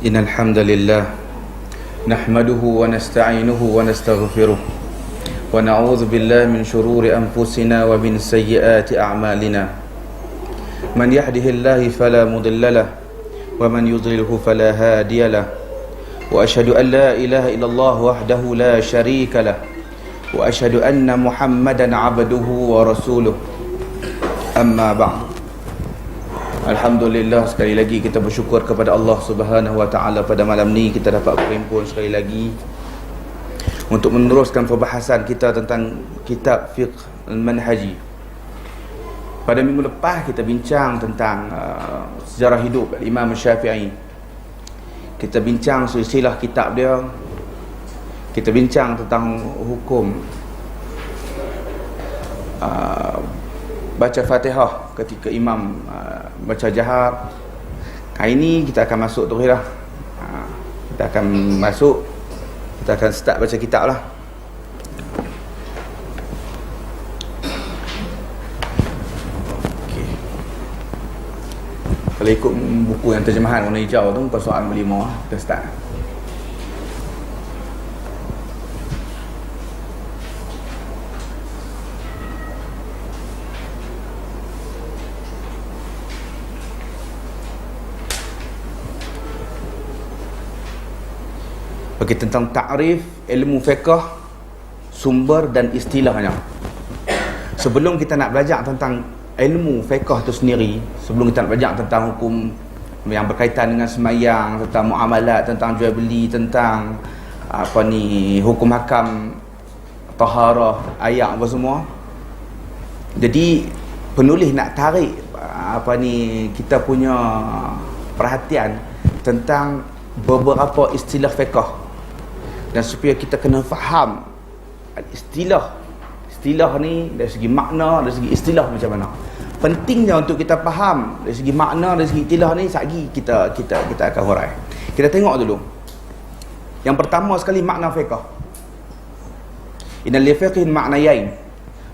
إن الحمد لله نحمده ونستعينه ونستغفره ونعوذ بالله من شرور أنفسنا ومن سيئات أعمالنا من يهده الله فلا مضل له ومن يضلله فلا هادي له وأشهد أن لا إله إلا الله وحده لا شريك له وأشهد أن محمدا عبده ورسوله أما بعد. Alhamdulillah, sekali lagi kita bersyukur kepada Allah Subhanahu Wa Taala pada malam ni kita dapat berhimpun sekali lagi untuk meneruskan perbahasan kita tentang kitab Fiqh Al-Manhaji. Pada minggu lepas kita bincang tentang sejarah hidup Imam Syafi'i. Kita bincang silsilah kitab dia. Kita bincang tentang hukum baca Fatihah ketika imam baca jahar. Hari ini kita akan masuk terus lah. Kita akan masuk, kita akan start baca kitab lah. Okay. Kalau ikut buku yang terjemahan warna hijau tu, muka soal 5 kita start. Bagi tentang takrif ilmu fiqh, sumber dan istilahnya. Sebelum kita nak belajar tentang ilmu fiqh tu sendiri, sebelum kita nak belajar tentang hukum yang berkaitan dengan semayang, tentang muamalat, tentang jual beli, tentang hukum hakam, taharah, ayat apa semua. Jadi penulis nak tarik kita punya perhatian tentang beberapa istilah fiqh. Dan supaya kita kena faham istilah ni dari segi makna, dari segi istilah macam mana. Pentingnya untuk kita faham dari segi makna, dari segi istilah ni, sagi kita akan hurai. Kita tengok dulu. Yang pertama sekali, makna fiqh. Inna li fiqhin ma'nayain.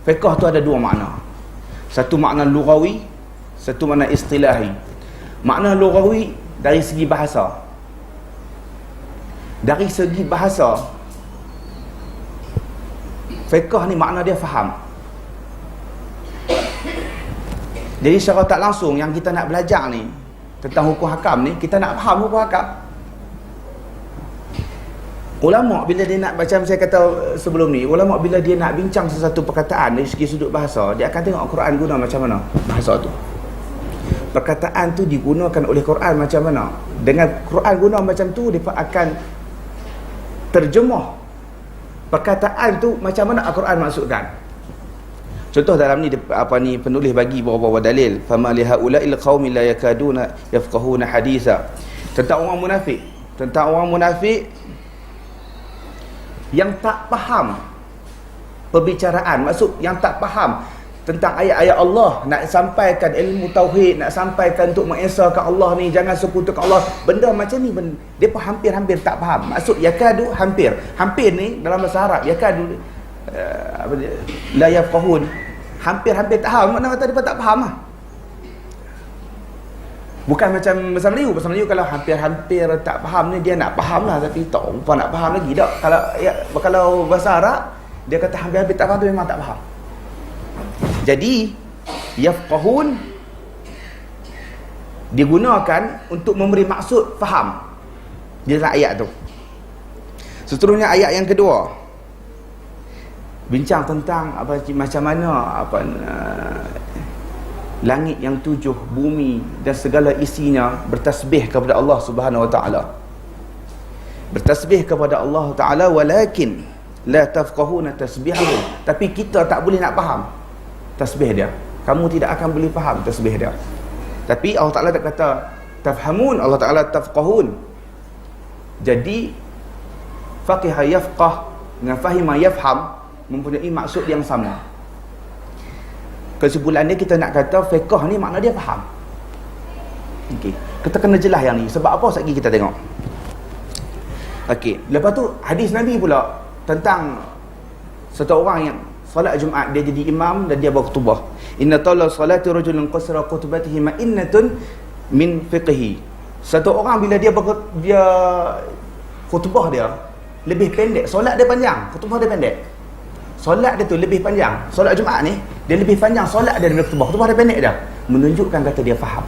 Fiqh tu ada dua makna. Satu makna lughawi, satu makna istilahi. Makna lughawi dari segi bahasa. Dari segi bahasa, fiqh ni makna dia faham. Jadi secara tak langsung yang kita nak belajar ni tentang hukum hakam ni, kita nak faham hukum hakam. Ulama bila dia nak, macam saya kata sebelum ni, ulama bila dia nak bincang sesuatu perkataan dari segi sudut bahasa, dia akan tengok Quran guna macam mana bahasa tu. Perkataan tu digunakan oleh Quran macam mana. Dengan Quran guna macam tu, dia akan terjemah perkataan tu macam mana Al-Quran maksudkan. Contoh dalam ni penulis bagi beberapa dalil. Fama li haula'il qaumi la yakaduna yafqahuna haditha. Tentang orang munafik, yang tak faham perbicaraan, maksud yang tak faham tentang ayat-ayat Allah, nak sampaikan ilmu tauhid, nak sampaikan untuk mengesahkan Allah ni, jangan sekutukan Allah, benda macam ni, dia pun hampir-hampir tak faham. Maksud yakadu, hampir ni dalam bahasa Arab, yakadu la yafqahun, hampir-hampir tak faham, makna kata dia tak faham lah. Bukan macam bahasa Melayu kalau hampir-hampir tak faham ni, dia nak faham lah tapi tak rupa nak faham lagi tak. Kalau bahasa Arab, dia kata hampir-hampir tak faham tu memang tak faham. Jadi yafqahun digunakan untuk memberi maksud faham di dalam ayat tu. Seterusnya ayat yang kedua bincang tentang macam mana langit yang 7, bumi dan segala isinya bertasbih kepada Allah Subhanahu Wa Taala. Bertasbih kepada Allah Taala, walakin la tafqahuna tasbihahum. Tapi kita tak boleh nak faham tasbih dia. Kamu tidak akan boleh faham tasbih dia. Tapi Allah Ta'ala tak kata tafhamun, Allah Ta'ala tafqahun. Jadi faqiha yafqah dengan fahima yafham mempunyai maksud yang sama. Kesimpulan dia, kita nak kata fiqh ni makna dia faham. Okey, kita kena jelas yang ni. Sebab apa sekali kita tengok. Okey, lepas tu hadis Nabi pula tentang satu orang yang solat Jumaat, dia jadi imam dan dia berkhutbah. Inna tala salati rajulun qasra khutbatihi ma'innatun min fiqhi. Satu orang bila dia khutbah dia lebih pendek, solat dia panjang, khutbah dia pendek. Solat dia tu lebih panjang. Solat Jumaat ni dia lebih panjang solat dia daripada khutbah. Khutbah dia pendek dah. Menunjukkan kata dia faham.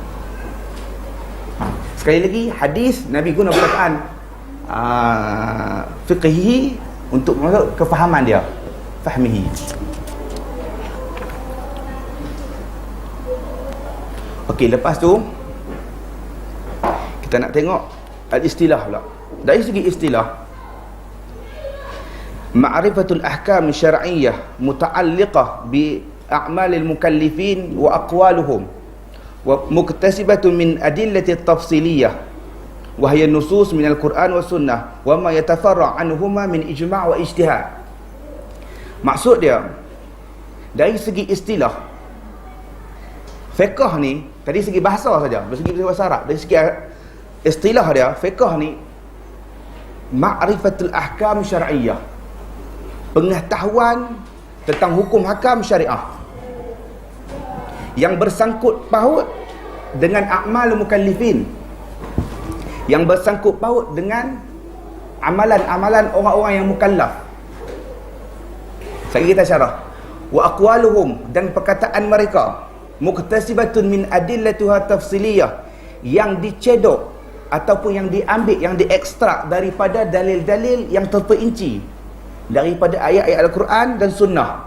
Sekali lagi, hadis Nabi guna perkataan fiqhi untuk masuk kefahaman dia, fahmihi. Okey, lepas tu kita nak tengok al-istilah pula. Dari segi istilah, ma'rifatul ahkam syar'iyyah muta'alliqah bi a'malil mukallifin wa aqwaluhum wa muktasibatun min adillati tafsiliyah wa hiya nusus min al-Quran wa sunnah wa ma yatafarra' anhuma min ijma' wa ijtihad. Maksud dia, dari segi istilah fiqh ni, tadi segi bahasa saja, dari segi bahasa Arab, dari segi istilah dia, fiqh ni ma'rifatul ahkam syar'iyyah, pengetahuan tentang hukum hakam syariah yang bersangkut paut dengan a'mal mukallifin, yang bersangkut paut dengan amalan-amalan orang-orang yang mukallaf. Sekali kita syarah, wa aqwaluhum, dan perkataan mereka, muktasibatun min adillatuha tafsiliyah, yang dicedok ataupun yang diambil, yang diekstrak daripada dalil-dalil yang terperinci daripada ayat-ayat Al-Quran dan Sunnah.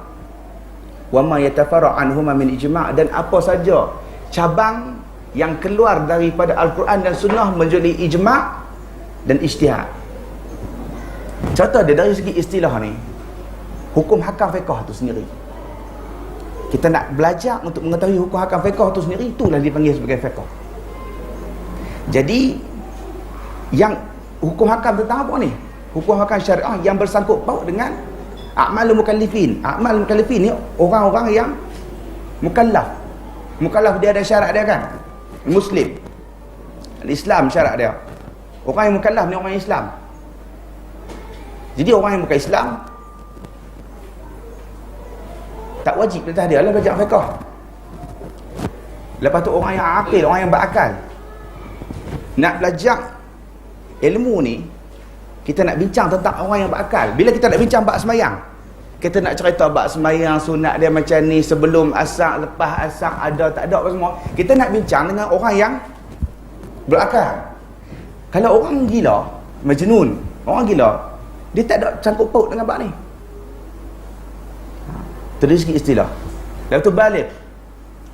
Wa ma yatafarra' anhuma min ijma', dan apa saja cabang yang keluar daripada Al-Quran dan Sunnah menjadi ijma' dan ijtihad. Contoh dia dari segi istilah ni, hukum hakam fiqh tu sendiri. Kita nak belajar untuk mengetahui hukum hakam fiqh tu sendiri, itulah dipanggil sebagai fiqh. Jadi yang hukum hakam tentang apa ni? Hukum hakam syariah yang bersangkut paut dengan a'malul mukallifin. A'mal mukallifin ni orang-orang yang mukallaf. Mukallaf dia ada syarat dia kan? Muslim. Islam syarat dia. Orang yang mukallaf ni orang yang Islam. Jadi orang yang bukan Islam tak wajib atas dia lah belajar fiqh. Lepas tu orang yang akil, orang yang berakal, nak belajar ilmu ni, kita nak bincang tentang orang yang berakal. Bila kita nak bincang bab semayang, kita nak cerita bab semayang, sunat dia macam ni, sebelum asar, lepas asar, ada tak ada apa semua, kita nak bincang dengan orang yang berakal. Kalau orang gila, majnun, orang gila, dia tak ada sangkut paut dengan bab ni. Itu dari segi istilah. Lepas tu balik,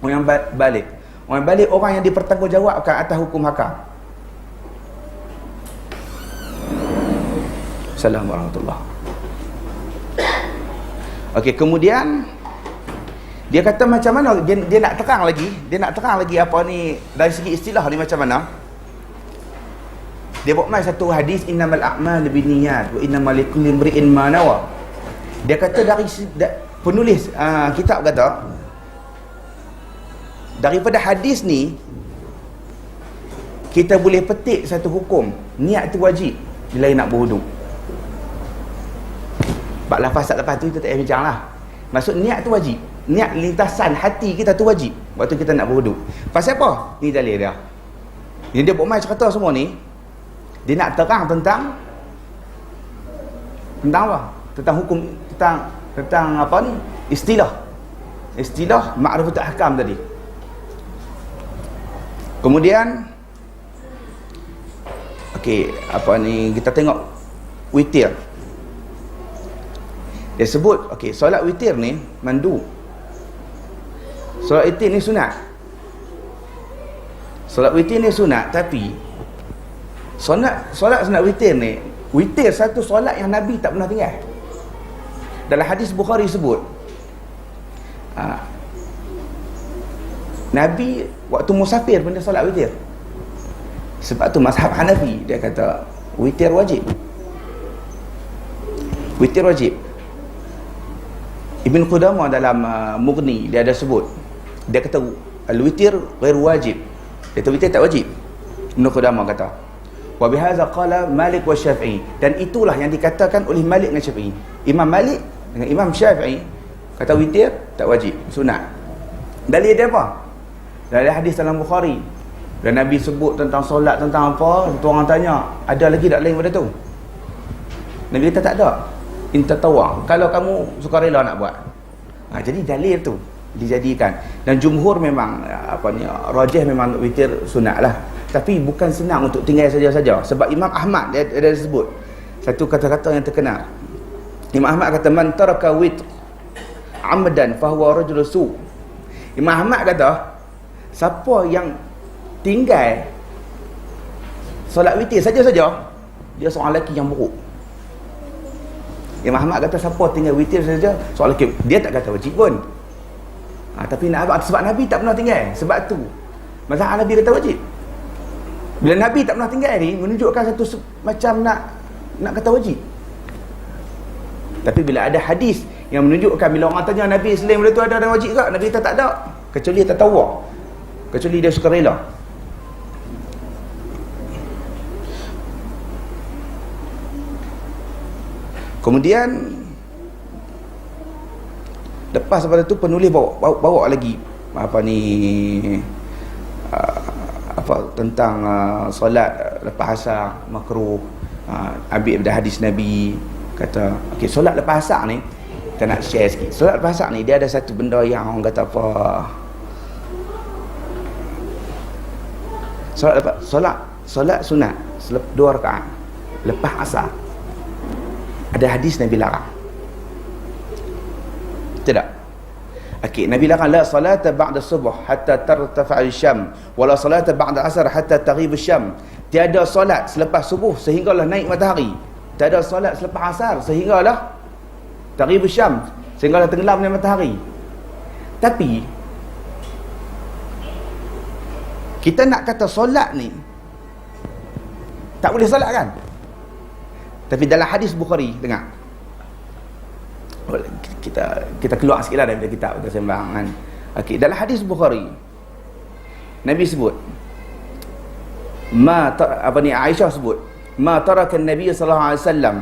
orang yang balik, orang yang balik, orang yang dipertanggungjawabkan atas hukum hakam. Assalamualaikum warahmatullahi. Okey, kemudian dia kata macam mana dia nak terang lagi apa ni dari segi istilah ni macam mana. Dia buat mai satu hadis, innamal a'malu binniyat wa innamal likulli imri'in ma nawa. Dia kata dari penulis kitab kata, daripada hadis ni kita boleh petik satu hukum, niat tu wajib bila nak berwuduk. Bab lafaz tak lepas tu kita tak payah bincang lah. Maksud niat tu wajib, niat lintasan hati kita tu wajib waktu kita nak berwuduk. Pasal apa? Ni dalil dia. Yang dia buat mai cerita semua ni, dia nak terang tentang apa? Tentang hukum, tentang apa ni? Istilah ma'rifatul ahkam tadi. Kemudian okey, apa ni, kita tengok witir. Dia sebut, okey, solat witir ni mandu. Solat witir ni sunat. Solat witir ni sunat, tapi solat sunat witir ni, witir satu solat yang Nabi tak pernah tinggal. Dalam hadis Bukhari sebut, Nabi waktu musafir pun dia solat witir. Sebab tu mazhab Hanafi dia kata witir wajib. Witir wajib. Ibn Qudamah dalam Mughni dia ada sebut, dia kata al-witir ghair wajib. Dia kata witir tak wajib. Ibn Qudamah kata, wa bihadza qala Malik wa Syafi'i, dan itulah yang dikatakan oleh Malik dan Syafi'i. Imam Malik dengan Imam Syafi'i kata witir tak wajib, sunat. Dalil dia apa? Dari hadis dalam Bukhari, Dan Nabi sebut tentang solat, tentang apa, tu orang tanya, ada lagi tak lain pada tu? Nabi kata tak ada. Intatawang, kalau kamu sukarela nak buat. Jadi dalil tu dijadikan. Dan jumhur memang rajih memang witir sunat lah. Tapi bukan senang untuk tinggal saja-saja. Sebab Imam Ahmad dia sebut satu kata-kata yang terkenal. Imam Ahmad kata, man taraka witr amdan fahuwa rajul su. Imam Ahmad kata, siapa yang tinggal solat witir saja-saja, dia seorang lelaki yang buruk. Imam Ahmad kata, siapa tinggal witir saja, seorang lelaki. Dia tak kata wajib pun. Tapi sebab Nabi tak pernah tinggal. Sebab tu mazhab Nabi kata wajib. Bila Nabi tak pernah tinggal ni, menunjukkan satu macam nak kata wajib. Tapi bila ada hadis yang menunjukkan, bila orang tanya Nabi selain benda tu ada wajib tak? Nabi kata tak ada. Kecuali tatawwu'. Kecuali dia suka rela. Kemudian lepas daripada tu penulis bawa lagi tentang solat lepas asar makruh. Ambil dari hadis Nabi kata, okey, solat lepas asar ni kita nak share sikit. Solat lepas asar ni dia ada satu benda yang orang kata apa, solat sunat 2 rakaat lepas asar, ada hadis Nabi larang. Tidak. Okey, Nabi larang, la salata ba'da subuh hatta tartafa' al-syam wa la salata ba'da asar hatta taghib al-syam. Tiada solat selepas subuh sehinggalah naik matahari. Tiada solat selepas asar sehinggalah taghib al-syam, sehinggalah tenggelamnya matahari. Tapi kita nak kata solat ni tak boleh solat kan? Tapi dalam hadis Bukhari, dengar, kita keluar sikit lah daripada kitab kita sembang kan. Okey, dalam hadis Bukhari Nabi sebut, Aisyah sebut, ma taraka an-nabiy sallallahu alaihi wasallam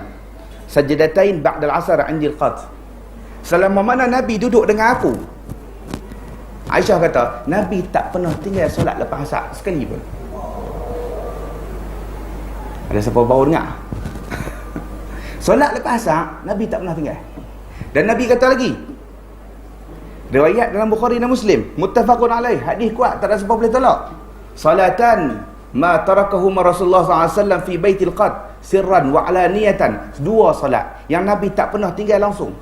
sajdatain ba'da al-'asr 'indi al-qat. Selama mana Nabi duduk dengan aku, Aisyah kata, Nabi tak pernah tinggal solat lepas asar sekali pun. Ada siapa baru dengar? Solat lepas asar Nabi tak pernah tinggal. Dan Nabi kata lagi, riwayat dalam Bukhari dan Muslim, muttafaqun alaih, hadis kuat, tak ada siapa boleh tolak. Salatan ma tarakahuma Rasulullah SAW fi baitil qad sirran wa alaniyatan. 2 salat yang Nabi tak pernah tinggal langsung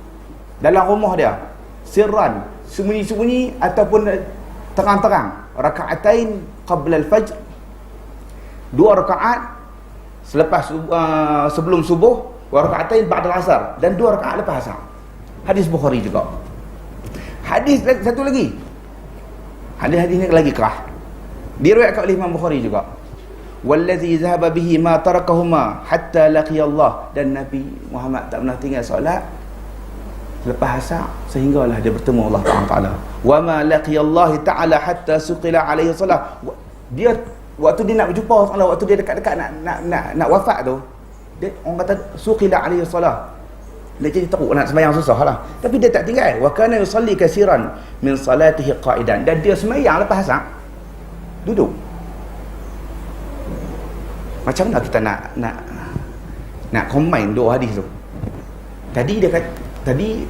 dalam rumah dia, sirran, sembunyi-sembunyi ataupun terang-terang. Raka'atain qabla al-fajr, 2 rakaat selepas sebelum subuh, wa raka'atain ba'da al-asar, dan 2 rakaat lepas asar. Hadis Bukhari juga. Hadis satu lagi, hadis ni lagi kerah, diriwayatkan oleh Imam Bukhari juga, wallazi zahaba bihi ma tarakahuma hatta laqiya Allah. Dan Nabi Muhammad tak pernah tinggal solat lepas asar sehinggalah dia bertemu Allah Taala. Wa ma laqiya Allah Taala hatta suqila alaihi salah. Dia waktu dia nak berjumpa Allah, waktu dia dekat-dekat nak wafat tu, dia orang kata suqila alaihi salah, dia jadi teruk nak sembahyang susah lah. Tapi dia tak tinggal. Wa kana yusalli katsiran min salatihi qa'idan. Dan dia sembahyang lepas asar duduk. Macam mana kita nak combine 2 hadis tu? Tadi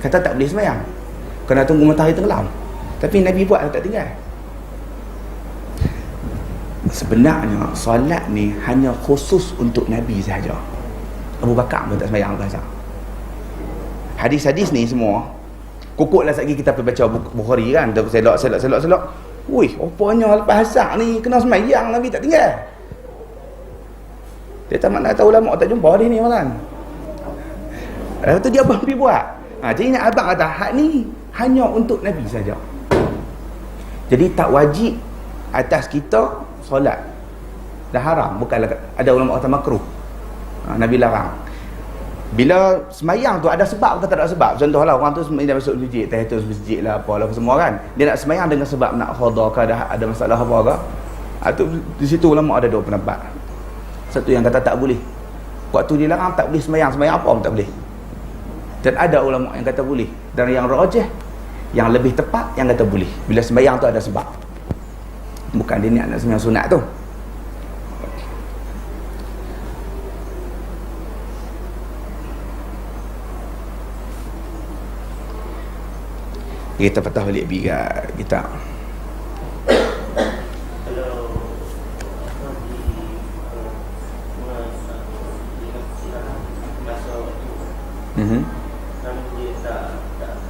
kata tak boleh sembahyang, kena tunggu matahari tenggelam. Tapi Nabi buat tak tinggal. Sebenarnya solat ni hanya khusus untuk Nabi sahaja. Abu Bakar pun tak sembahyang lepas asar. Hadis-hadis ni semua kukuklah lagi kita pergi baca Bukhari kan, kita selok. Wih, rupanya lepas asar ni kena sembahyang, Nabi tak tinggal. Dia tak nak tahu ulama tak jumpa hadis ni kan. Lepas tu dia abang pergi buat. Jadi nak abang kata hak ni hanya untuk Nabi saja. Jadi tak wajib atas kita solat. Dah haram, bukanlah ada ulama kata makruh. Nabi larang. Bila semayang tu ada sebab ke tak ada sebab? Contohlah orang tu dia masuk masjid, tahiyatul masjid lah apalah semua kan. Dia nak semayang dengan sebab nak khadha ke ada masalah apa ke? Tu di situ ulama ada 2 pendapat. Satu yang kata tak boleh. Waktu dilarang tak boleh semayang apa pun tak boleh. Dan ada ulama yang kata boleh. Dan yang rajih, yang lebih tepat, yang kata boleh bila sembahyang tu ada sebab. Bukan dia nak sembahyang sunat tu. Kita patah balik bigat kita. Kalau dia tak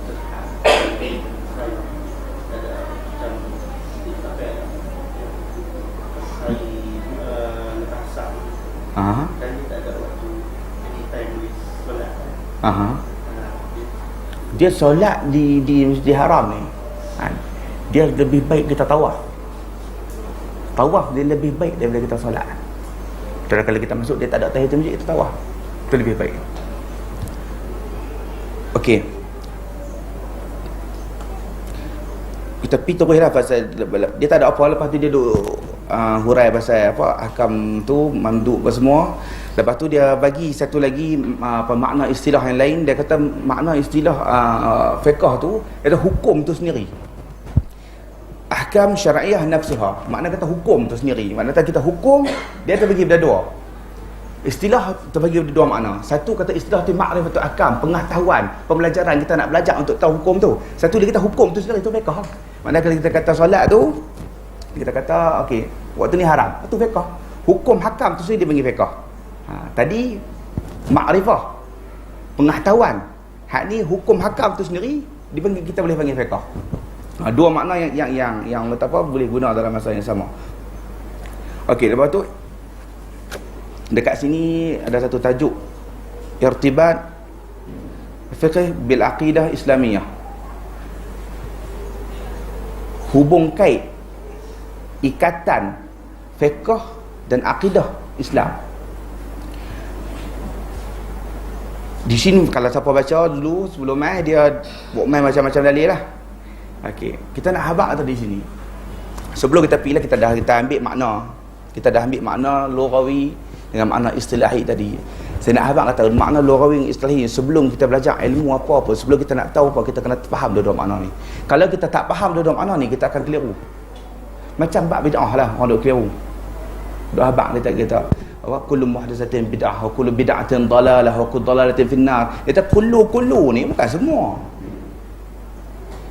terhad saya ada macam apa ya saya lepasan dan dia tak ada waktu any time with solat. Dia solat di Masjidil Haram ni, dia lebih baik kita tawaf. Tawaf dia lebih baik daripada kita solat. Kalau kita masuk dia tak ada tahiyatul masjid, kita tawaf, itu lebih baik. Okey, kita pergi teruslah pasal dia tak ada apa. Lepas tu dia duk hurai pasal apa ahkam tu, manduk apa semua. Lepas tu dia bagi satu lagi makna istilah yang lain. Dia kata makna istilah fiqh tu iaitu hukum tu sendiri. Ahkam syar'iyah nafsuha, makna kata hukum tu sendiri. Makna kata kita hukum, dia terbagi pada dua. Istilah terbagi pada dua makna. Satu kata istilah tu ma'rifatul ahkam, pengetahuan, pembelajaran kita nak belajar untuk tahu hukum tu. Satu dia kata hukum tu sendiri, tu fiqh. Makna kalau kita kata solat tu, kita kata okey, waktu ni haram, itu fiqh. Hukum hakam tu sendiri dia panggil fiqh. Tadi ma'rifah, pengetahuan. Hak ni hukum hakam tu sendiri dipanggil, kita boleh panggil fiqh. Dua makna yang betapa boleh guna dalam masa yang sama. Okey, lepas tu dekat sini ada satu tajuk, irtibat fiqh bil aqidah islamiyah. Hubung kait, ikatan fiqh dan akidah Islam. Di sini kalau siapa baca dulu sebelum mai, dia buat main macam-macam dalil lah. Okey, kita nak habaq tadi di sini. Sebelum kita pilih, kita ambil makna. Kita dah ambil makna lughawi dengan makna istilahi tadi. Saya nak habaq kata makna lughawi dan istilahi sebelum kita belajar ilmu apa-apa, sebelum kita nak tahu apa, kita kena faham dua-dua makna ni. Kalau kita tak faham dua-dua makna ni, kita akan keliru. Macam bab bid'ah lah, orang duk keliru. Duk habaq kita apa kullu muhdatsatin bid'ah wa kullu bid'atin dalalah wa kullu dalalatin finnar. Kita kullu ni bukan semua.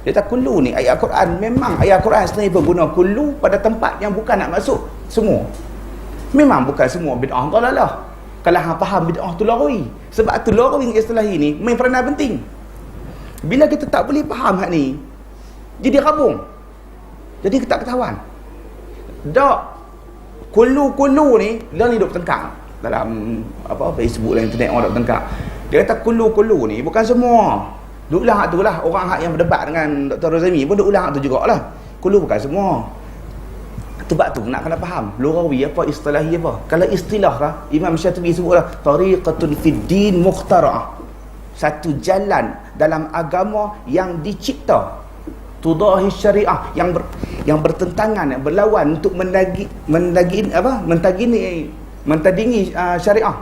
Kita kullu ni ayat Quran, memang ayat Quran sendiri pun guna kullu pada tempat yang bukan nak masuk semua. Memang bukan semua bid'ah dalalah. Kalau hang faham bid'ah tu laghawi. Sebab tu laghawi istilah ini main peranan penting. Bila kita tak boleh faham hak ni, jadi rabung. Jadi kita tak ketahuan. Dak kullu ni dia ni duk tengkang dalam apa Facebook dan internet, orang duk tengkang. Dia kata kullu ni bukan semua. Duk ulang hak tu lah. Orang hak yang berdebat dengan Dr. Rozami pun duk ulang hak tu jugalah. Kullu bukan semua. Sebab tu nak kena faham lughawi apa, istilahi apa. Kalau istilah lah, Imam Syatibi sebutlah tariqatun fid din mukhtara'ah, satu jalan dalam agama yang dicipta, tudahi syariah, yang bertentangan, yang berlawan untuk mentadingi syariah.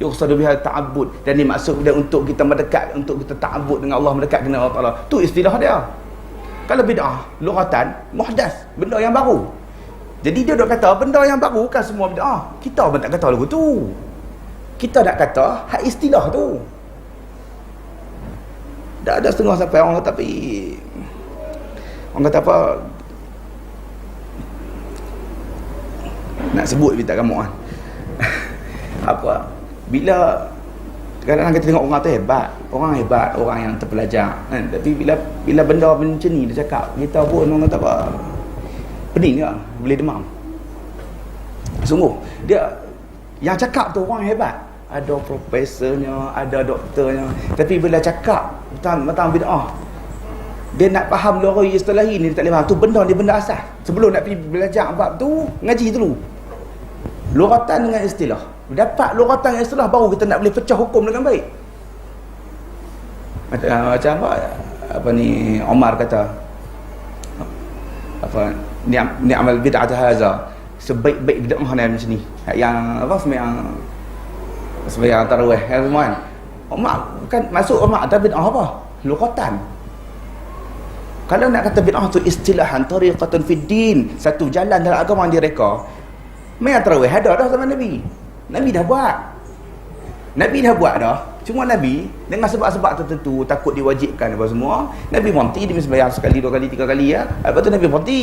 Yuqsadu biha ta'abbud, dan dimaksud dia untuk kita mendekat, untuk kita ta'abbud dengan Allah, mendekat dengan Allah Taala. Tu istilah dia. Kalau bid'ah lughatan muhdas, benda yang baru. Jadi dia dok kata benda yang baru bukan semua bid'ah. Kita pun tak kata lagu tu. Kita nak kata hak istilah tu. Dah ada setengah sampai orang kata, tapi orang kata apa, nak sebut tapi tak gamuk kan. Apa, bila kadang-kadang kita tengok orang tu hebat, orang yang terpelajar kan? Tapi bila benda macam ni dia cakap, kita pun orang kata apa, pening ke, boleh demam. Sungguh dia yang cakap tu orang hebat, ada profesornya, ada doktornya, tapi bila cakap tentang bid'ah, dia nak faham lughawi istilahi ni, dia tak boleh faham. Tu benda ni benda asas. Sebelum nak pergi belajar bab tu, ngaji dulu lughatan dengan istilah. Dapat lughatan dengan istilah, baru kita nak boleh pecah hukum dengan baik. Macam apa ni Omar kata, apa ni amal bid'ah haza, sebaik-baik bid'ah ni macam ni, yang apa, sembahyang tarawih kan semua kan. Omar kan masuk Omar ada bid'ah apa? Lughatan. Kalau nak kata bid'ah tu istilahan, tariqatun fid din, satu jalan dalam agama yang direka. Sembahyang tarawih ada dah zaman Nabi. Nabi dah buat dah. Cuma Nabi dengan sebab-sebab tertentu, takut diwajibkan apa semua, Nabi berhenti. Dia sembahyang sekali, 2 kali, 3 kali ya. Lepas tu Nabi berhenti.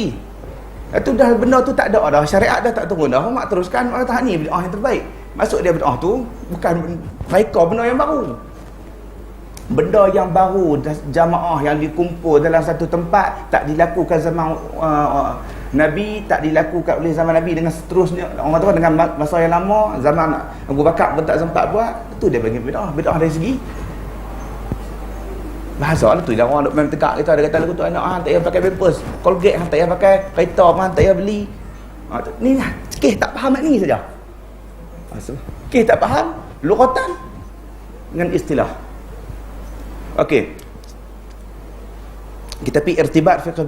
Lepas tu dah benda tu tak ada dah, syariat dah tak turun dah. Mak teruskan, orang tahan ni bid'ah yang terbaik. Maksud dia bid'ah tu bukan reka benda yang baru. Benda yang baru, jamaah yang dikumpul dalam satu tempat tak dilakukan zaman Nabi, tak dilakukan oleh zaman Nabi dengan seterusnya. Orang kata dengan masa yang lama, zaman Abu Bakar pun tak sempat buat. Itu dia bagi bid'ah. Bid'ah dari segi bahasa lah tu. Dia orang duk main tegak kita, ada kata lagu tu anak hang tak payah pakai pampers, Colgate hang tak payah pakai, kereta hang tak payah beli. Ni lah, kes tak faham ni saja. Kes tak faham lughatan dengan istilah. Okey. Kita pergi irtibat fiqh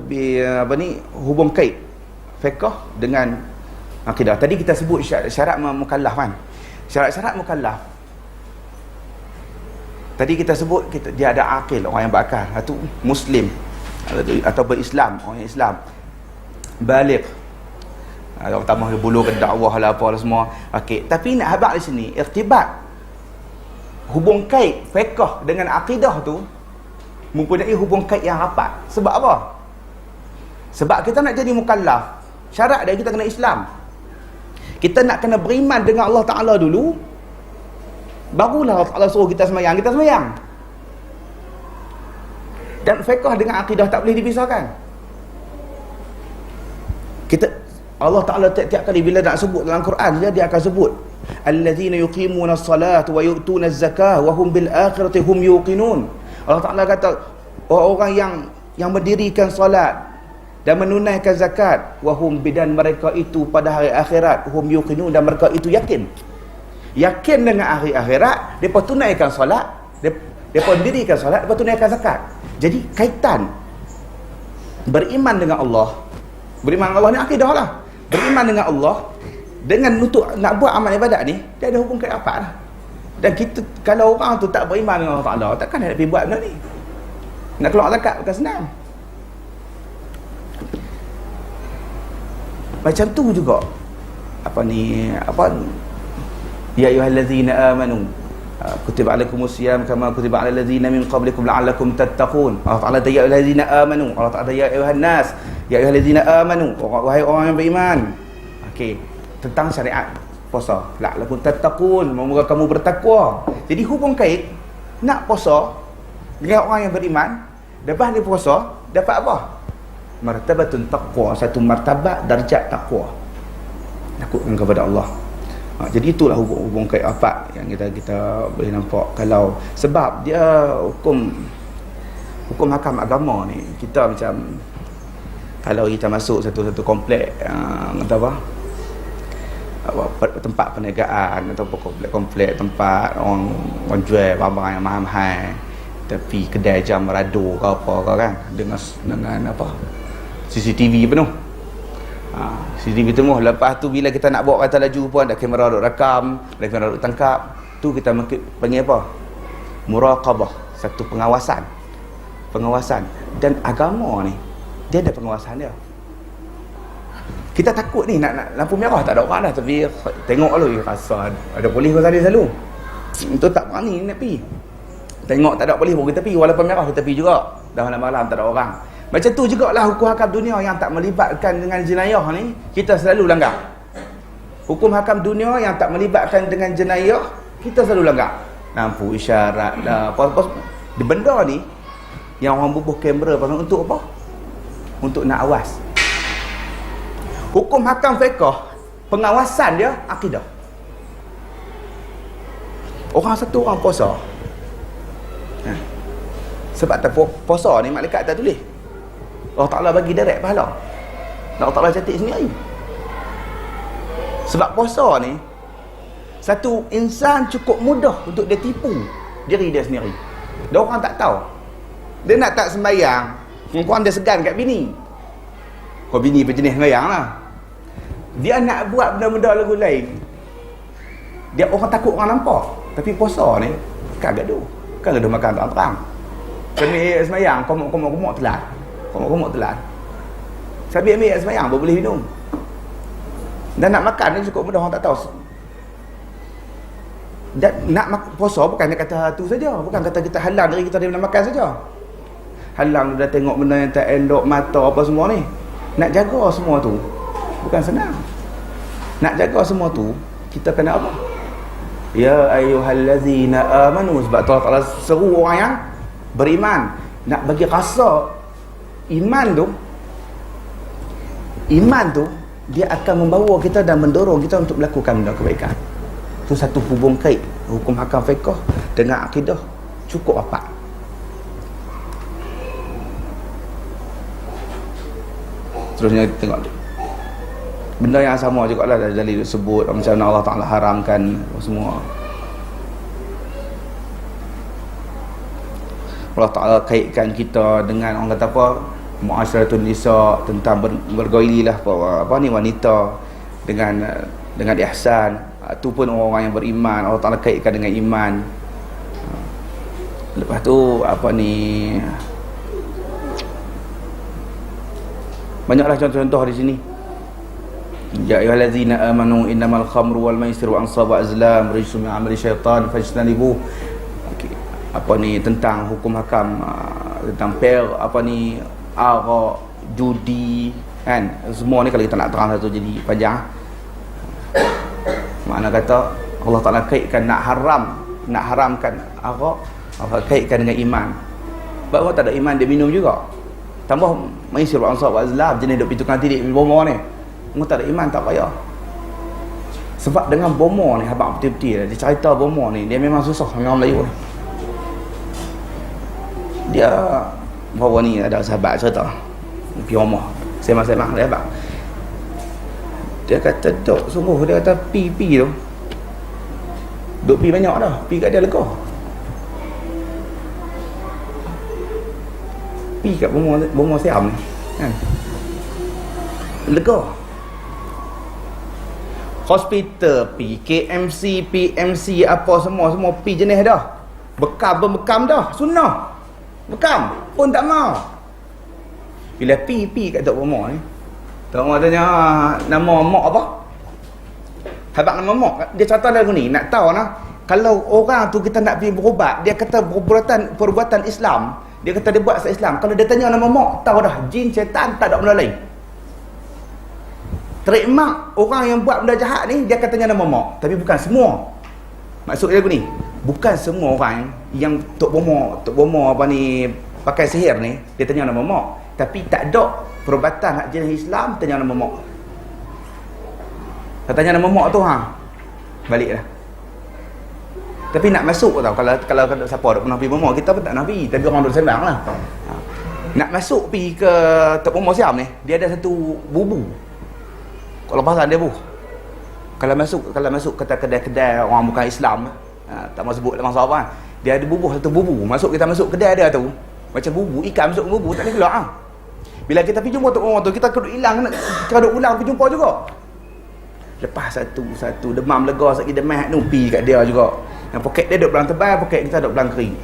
hubung kait fiqh dengan akidah. Tadi kita sebut syarat mukallaf kan. Syarat-syarat mukallaf. Tadi kita sebut dia ada akil, orang yang berakal, itu muslim atau berislam, orang yang Islam. Baligh. Orang tambah bulu ke dakwah lah apa lah semua. Okey, tapi nak habaq di sini irtibat hubung kait fiqh dengan akidah tu mempunyai hubung kait yang rapat. Sebab apa? Sebab kita nak jadi mukallaf, syarat dia kita kena Islam. Kita nak kena beriman dengan Allah Ta'ala dulu, barulah Allah Ta'ala suruh kita semayang, kita semayang. Dan fiqh dengan akidah tak boleh dipisahkan. Allah Ta'ala tiap-tiap kali bila nak sebut dalam Quran, dia akan sebut allazina yuqimuna as-salata wa yu'tuna az-zakah wa hum bil akhirati hum yuqinun. Allah Ta'ala kata orang-orang yang mendirikan solat dan menunaikan zakat, wa hum bidan, mereka itu pada hari akhirat, hum yuqinun, dan mereka itu yakin dengan hari akhirat. Depa tunaikan solat, depa mendirikan solat, depa tunaikan zakat. Jadi kaitan beriman dengan Allah, beriman dengan Allah ni akidah lah. Beriman dengan Allah dengan nak buat amal ibadat ni, dia ada hubung kait apa lah. Dan kita, kalau orang tu tak beriman dengan Allah Ta'ala, takkan nak pergi buat benda ni. Nak keluar zakat bukan senang. Macam tu juga ya ayyuhallazina amanu kutiba alaikumus siyam kama kutiba alal ladzina min qablikum la'allakum tattaqun. Allah Ta'ala ya ayyuhallazina amanu, Allah Ta'ala ya ayyuhan nas, ya ayyuhallazina amanu, wahai orang yang beriman. Okey, tentang syariat puasa, la'allakum tattaqun, semoga kamu bertakwa. Jadi hubung kait nak puasa dengan orang yang beriman, lepas dia puasa dapat apa? Martabatun taqwa, satu martabat darjat takwa, takutkan kepada Allah. Jadi itulah hubung kait apa yang kita boleh nampak. Kalau sebab dia hukum hakam agama ni, kita macam kalau kita masuk satu komplek tempat perniagaan atau komplek tempat orang jual barang yang mahal-mahal, tapi kedai jam rado ke apa ke kan, dengan CCTV penuh. CCTV penuh. Lepas tu bila kita nak bawa kereta laju pun ada kamera duk rakam, ada kamera duk tangkap. Tu kita panggil apa? Muraqabah, satu pengawasan. Dan agama ni dia ada pengawasan dia. Kita takut ni nak lampu merah tak ada orang dah, tapi tengok lalu rasa ada polis kat sana selalu. Itu tak berani nak pergi. Tengok tak ada polis pun kita pergi, walaupun merah kita pergi juga. Dah malam-malam tak ada orang. Macam tu jugalah hukum hakam dunia yang tak melibatkan dengan jenayah ni, kita selalu langgar. Hukum hakam dunia yang tak melibatkan dengan jenayah, kita selalu langgar. Lampu isyarat dah, apa-apa benda ni yang orang bubuh kamera pasal untuk apa? Untuk nak awas. Hukum hakam fiqh, pengawasan dia akidah. Satu orang puasa. Sebab tak puasa ni malaikat tak tulis. Allah Ta'ala bagi direct pahala. Allah Ta'ala catat sendiri. Sebab puasa ni, satu insan cukup mudah untuk dia tipu diri dia sendiri. Dia orang tak tahu. Dia nak tak sembahyang, perempuan dia segan kat bini. Kau bini berjenis sembahyang lah. Dia nak buat benda-benda lagu lain, dia orang takut orang nampak. Tapi puasa ni kan gaduh makan terang-terang. Kena sembahyang, komok-komok telat. Sambil ambil sembahyang baru boleh minum. Dan nak makan ni cukup mudah, orang tak tahu. Dan nak puasa bukan nak kata tu saja, bukan kata kita halang diri kita daripada makan saja. Halang dah tengok benda yang tak elok, mata apa semua ni. Nak jaga semua tu bukan senang. Nak jaga semua tu kita kena apa? Ya ayyuhallazina amanu, sebab Allah Taala seru orang yang beriman. Nak bagi rasa iman tu dia akan membawa kita dan mendorong kita untuk melakukan benda kebaikan. Itu satu hubung kait hukum hakam fiqh dengan akidah cukup rapat. Terusnya kita tengok benda yang sama juga lah dari disebut macam mana Allah Ta'ala haramkan semua. Allah Ta'ala kaitkan kita dengan orang kata apa, muasyaratun nisa, tentang bergauli lah apa ni wanita dengan ihsan. Itu pun orang yang beriman Allah Ta'ala kaitkan dengan iman. Lepas tu apa ni, banyaklah contoh-contoh di sini. Ya ayyuhallazina amanu innamal khamru wal maisiru wal ansabu wal azlam rijsun min amali syaitan fajtanibuh. Apa ni tentang hukum hakam tentang pil, apa ni arak, judi kan, semua ni kalau kita nak terang satu jadi panjang. Makna kata Allah Ta'ala kaitkan nak haramkan arak, Allah kaitkan dengan iman. Sebab tak ada iman dia minum juga. Tambah maisir wal ansab wal azlam, jenis duk pintu kanti di bomo ni. Mu tak ada iman tak payah. Sebab dengan bomo ni habaq betul-betul dia cerita bomo ni dia memang susah dengan orang Melayu ni. Dia bawa ni ada sahabat cerita pergi rumah semang-semang dia abang. Dia kata dok sungguh, dia kata pi tu duk pi banyak dah, pi kat dia lega. Pi kat bomo Siam ni kan lega. Hospital pi, KMC, PMC apa semua pi jenis dah. Bekam dah, sunnah. Bekam pun tak mau. Bila pi kat Tok Bomo ni, Tok Bomo tanya nama mak apa? Habaq nama mak. Dia cerita lagu ni, nak tahu nah, kalau orang tu kita nak pergi berubat, dia kata perbuatan Islam, dia kata dia buat asal Islam. Kalau dia tanya nama mak, tahu dah jin syaitan tak ada benda lain. Terikmak orang yang buat benda jahat ni, dia katanya nama mak, tapi bukan semua. Maksud dia lagu ni, bukan semua orang yang Tok Bomo apa ni pakai sihir ni dia tanya nama mak, tapi tak ada perubatan hak jenis Islam tanya nama mak. Tanya nama mak tu baliklah. Tapi nak masuk tau, kalau siapa dak pernah pergi bomo, kita pun tak nak pergi, tapi orang duk sembang lah. Nak masuk pergi ke Tok Bomo Siam ni, dia ada satu bubu. Kalau pasal dia kalau masuk kata kedai-kedai orang bukan Islam, tak mau sebut masa apa kan, dia ada satu bubu. Kita masuk kedai dia tu macam bubu ikan, masuk bubu tak boleh keluar. Bila kita pergi jumpa Tok Bomo tu, kita kena hilang, kita duk ulang pergi jumpa juga. Lepas satu demam lega sikit, demam tu pi kat dia juga. Yang poket dia duk belang tebal, poket kita duk belang kering.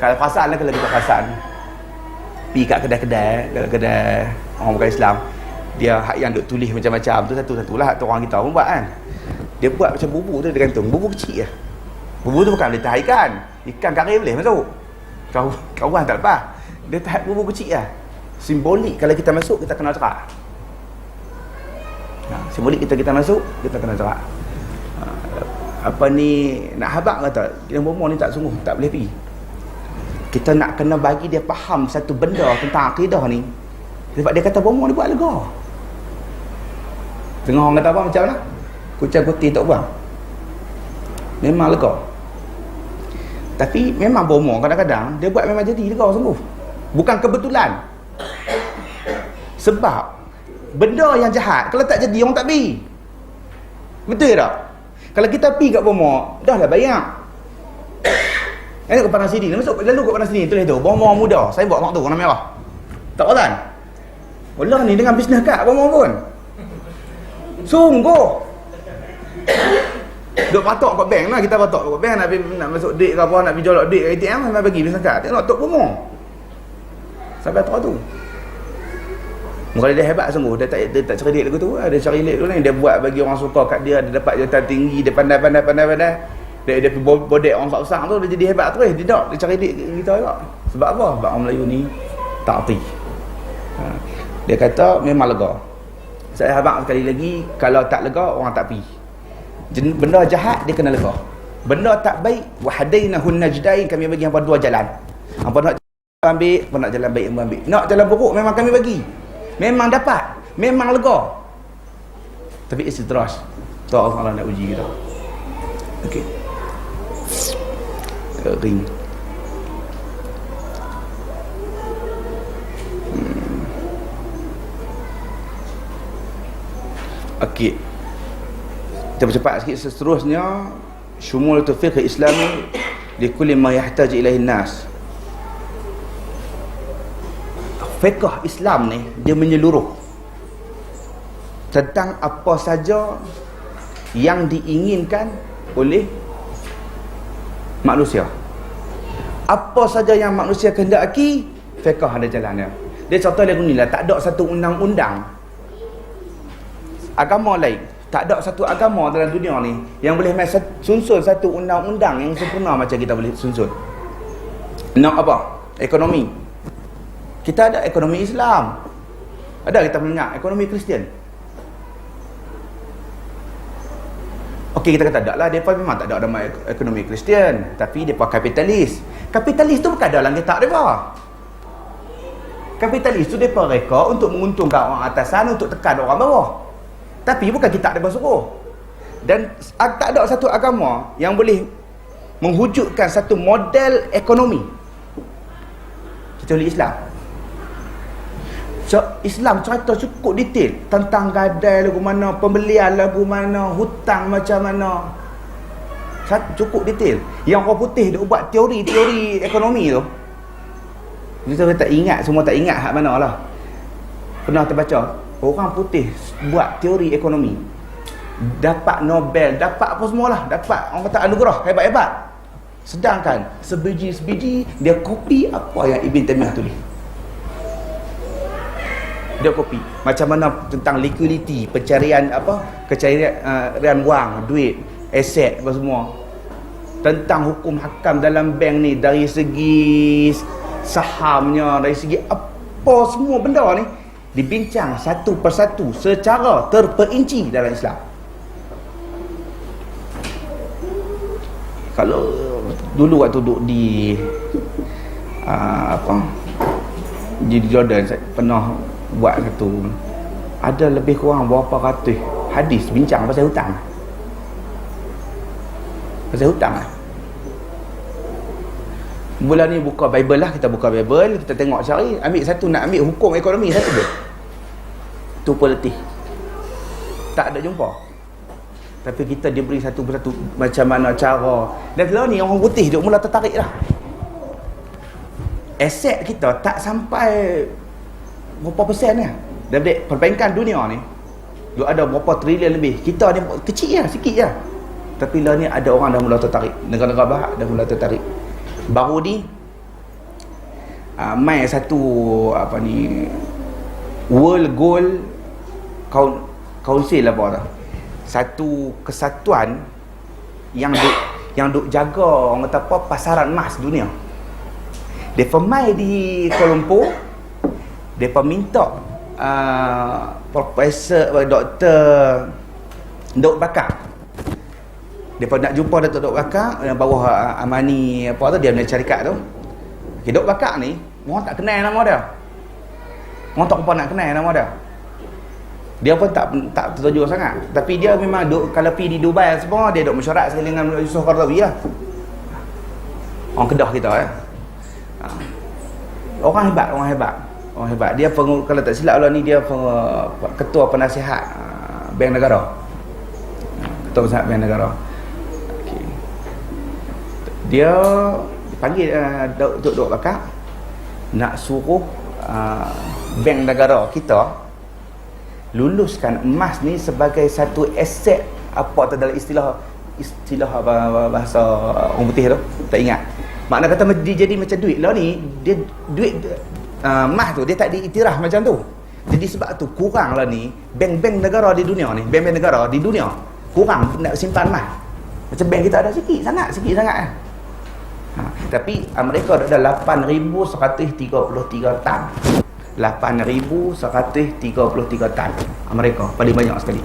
Kalau perasan lah, kalau kita perasan pi kat kedai orang bukan Islam, dia hak yang duk tulis macam-macam tu satu-satulah hak orang kita pun buat kan. Dia buat macam bubu tu, dia gantung bubu kecil je. Bubu tu bukan boleh tahan ikan kari boleh masuk, kawan tak lepas. Dia tahan bubu kecil lah. Simbolik kalau kita masuk kita kena cerak. Simbolik kita masuk kita kena cerak. Apa ni nak habaq kata kita bomo ni tak sungguh tak boleh pergi. Kita nak kena bagi dia faham satu benda tentang akidah ni. Sebab dia kata bomo ni buat lega. Tengok orang kata apa macam mana? Kucing putih tak buang. Memang lega. Tapi memang bomo kadang-kadang dia buat memang jadi lega sungguh. Bukan kebetulan. Sebab benda yang jahat kalau tak jadi orang tak pergi. Betul tak? Kalau kita pergi kat bomo, dah lah bayar. Ini kat Padang Sidi, masuk lalu kat Padang Sidi tulis tu, bomo muda. Saya buat mak tu warna merah. Tak kan? Wallah ni dengan bisnes kat bomo pun. Sungguh. Duk patok kat bank lah, kita patok kat bank nak masuk duit ke apa, nak pergi jolok duit kat ATM, memang bagi bisnes kat. Tengok Tok Bomo. Sampai tahu tu. Muka dia hebat sungguh. Dia tak cari duit lagu tu. Dia cari duit tu ni. Dia buat bagi orang suka kat dia. Dia dapat jawatan tinggi. Dia pandai. Dia bodek orang besar tu dia jadi hebat terus. Dia tak, dia cari duit kita juga. Sebab apa? Sebab orang Melayu ni tak erti. Dia kata memang lega. Saya habaq sekali lagi, kalau tak lega orang tak pi. Benda jahat dia kena lega. Benda tak baik, wa hadainahun najdain, kami bagi hangpa dua jalan. Hangpa nak ambil, hangpa nak jalan baik ambil. Nak jalan buruk memang kami bagi. Memang dapat, memang lega. Tapi istidraj. Tu Allah nak uji kita. Okey. Ring. Okey. Kita bercepat sikit seterusnya. Syumulatul fiqh islami li kulli ma yahtaj ilaihi nas. Fiqh Islam ni dia menyeluruh tentang apa saja yang diinginkan oleh manusia. Apa saja yang manusia kehendaki, fiqh ada jalannya. Dia contoh dia ginilah, tak ada satu undang-undang agama lain, tak ada satu agama dalam dunia ni yang boleh susun satu undang-undang yang sempurna macam kita boleh susun. Nak apa? Ekonomi. Kita ada ekonomi Islam. Ada kita mendengar ekonomi Kristian. Okey, kita kata tak lah, mereka memang tak ada nama ekonomi Kristian, tapi mereka kapitalis. Kapitalis tu bukan dalam kitab mereka. Kapitalis tu mereka reka untuk menguntungkan orang atasan, untuk tekan orang bawah. Tapi bukan kitab mereka suruh. Dan tak ada satu agama yang boleh mewujudkan satu model ekonomi kecuali Islam. So, Islam cerita cukup detail tentang gadai lagu mana, pembelian lagu mana, hutang macam mana. Cukup detail. Yang orang putih dia buat teori-teori ekonomi tu, kita tak ingat, semua tak ingat hak mana lah. Pernah terbaca orang putih buat teori ekonomi, dapat Nobel, dapat apa semualah, dapat orang kata anugerah hebat-hebat. Sedangkan sebiji-sebiji dia kopi apa yang Ibn Taymiyah tulis. Dia kopi macam mana tentang liquidity, pencarian apa, kecarian wang, duit, aset apa semua, tentang hukum hakam dalam bank ni, dari segi sahamnya, dari segi apa semua benda ni dibincang satu persatu secara terperinci dalam Islam. Kalau dulu waktu duduk di di Jordan, saya pernah buat satu, ada lebih kurang berapa ratus hadis bincang pasal hutang. Pasal hutang lah. Bulan ni buka Bible lah, kita buka Bible, kita tengok cari, ambil satu, nak ambil hukum ekonomi satu je. Tu politik. Tak ada jumpa. Tapi kita diberi satu persatu macam mana cara. Dan kalau ni orang putih dia mula tertarik dah. Aset kita tak sampai berapa persen lah. Dari perbankan dunia ni dia ada berapa trilion lebih. Kita ni kecil lah, sikit lah. Tapi lah ni ada orang dah mula tertarik. Negara-negara barat dah mula tertarik. Baru ni main satu apa ni, World Gold Council apa tu, satu kesatuan yang duk jaga orang kata apa, pasaran emas dunia. Depa mai di Kuala Lumpur, depa minta Profesor Dr. Dok Bakar. Depa nak jumpa Datuk Dok Bakar yang bawah Amani apa tu, dia punya syarikat tu. Okay, Dok Bakar ni orang tak kenal nama dia. Orang tak apa nak kenal nama dia. Dia pun tak tertuju sangat. Tapi dia memang duk, kalau pergi di Dubai semua, dia duk mesyuarat sekali dengan Yusuf Qaradawi lah. Orang Kedah kita Orang hebat. Dia kalau tak silap lah ni, dia ketua penasihat Bank Negara. Ketua penasihat Bank Negara. Okay. Dia panggil Dok Bakar nak suruh Bank Negara kita luluskan emas ni sebagai satu aset, apa tu dalam istilah bahasa orang putih tu, tak ingat. Makna kata dia jadi macam duit lah ni, dia duit emas tu dia tak diiktiraf macam tu. Jadi sebab tu kurang lah ni bank-bank negara di dunia ni, bank-bank negara di dunia kurang nak simpan emas. Macam bank kita ada sikit sangat kan. Tapi Amerika ada 8,133 tan. 8,133 tan. Amerika paling banyak sekali.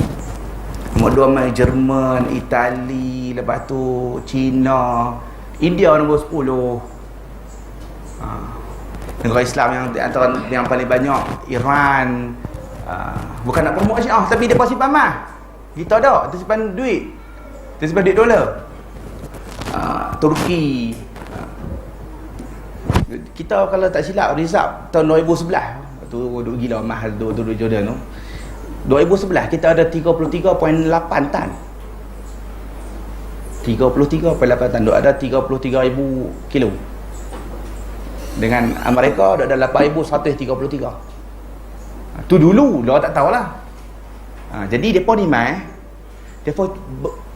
Nombor 2 mai Jerman, Itali, lepas tu China, India nombor 10. Negara Islam yang antara yang paling banyak Iran. Bukan nak promote Syiah, tapi depa simpan mah. Kita ada, kita simpan duit. Kita simpan duit dolar. Turki. Kita kalau tak silap result tahun 2011 tu gila mahal tu Jordan tu. 2011 kita ada 33.8 tan. 33.8 tan. Ada 33,000 kilo. Dengan Amerika ada 8,133. Tu dulu dia tak tahulah. Jadi depa ni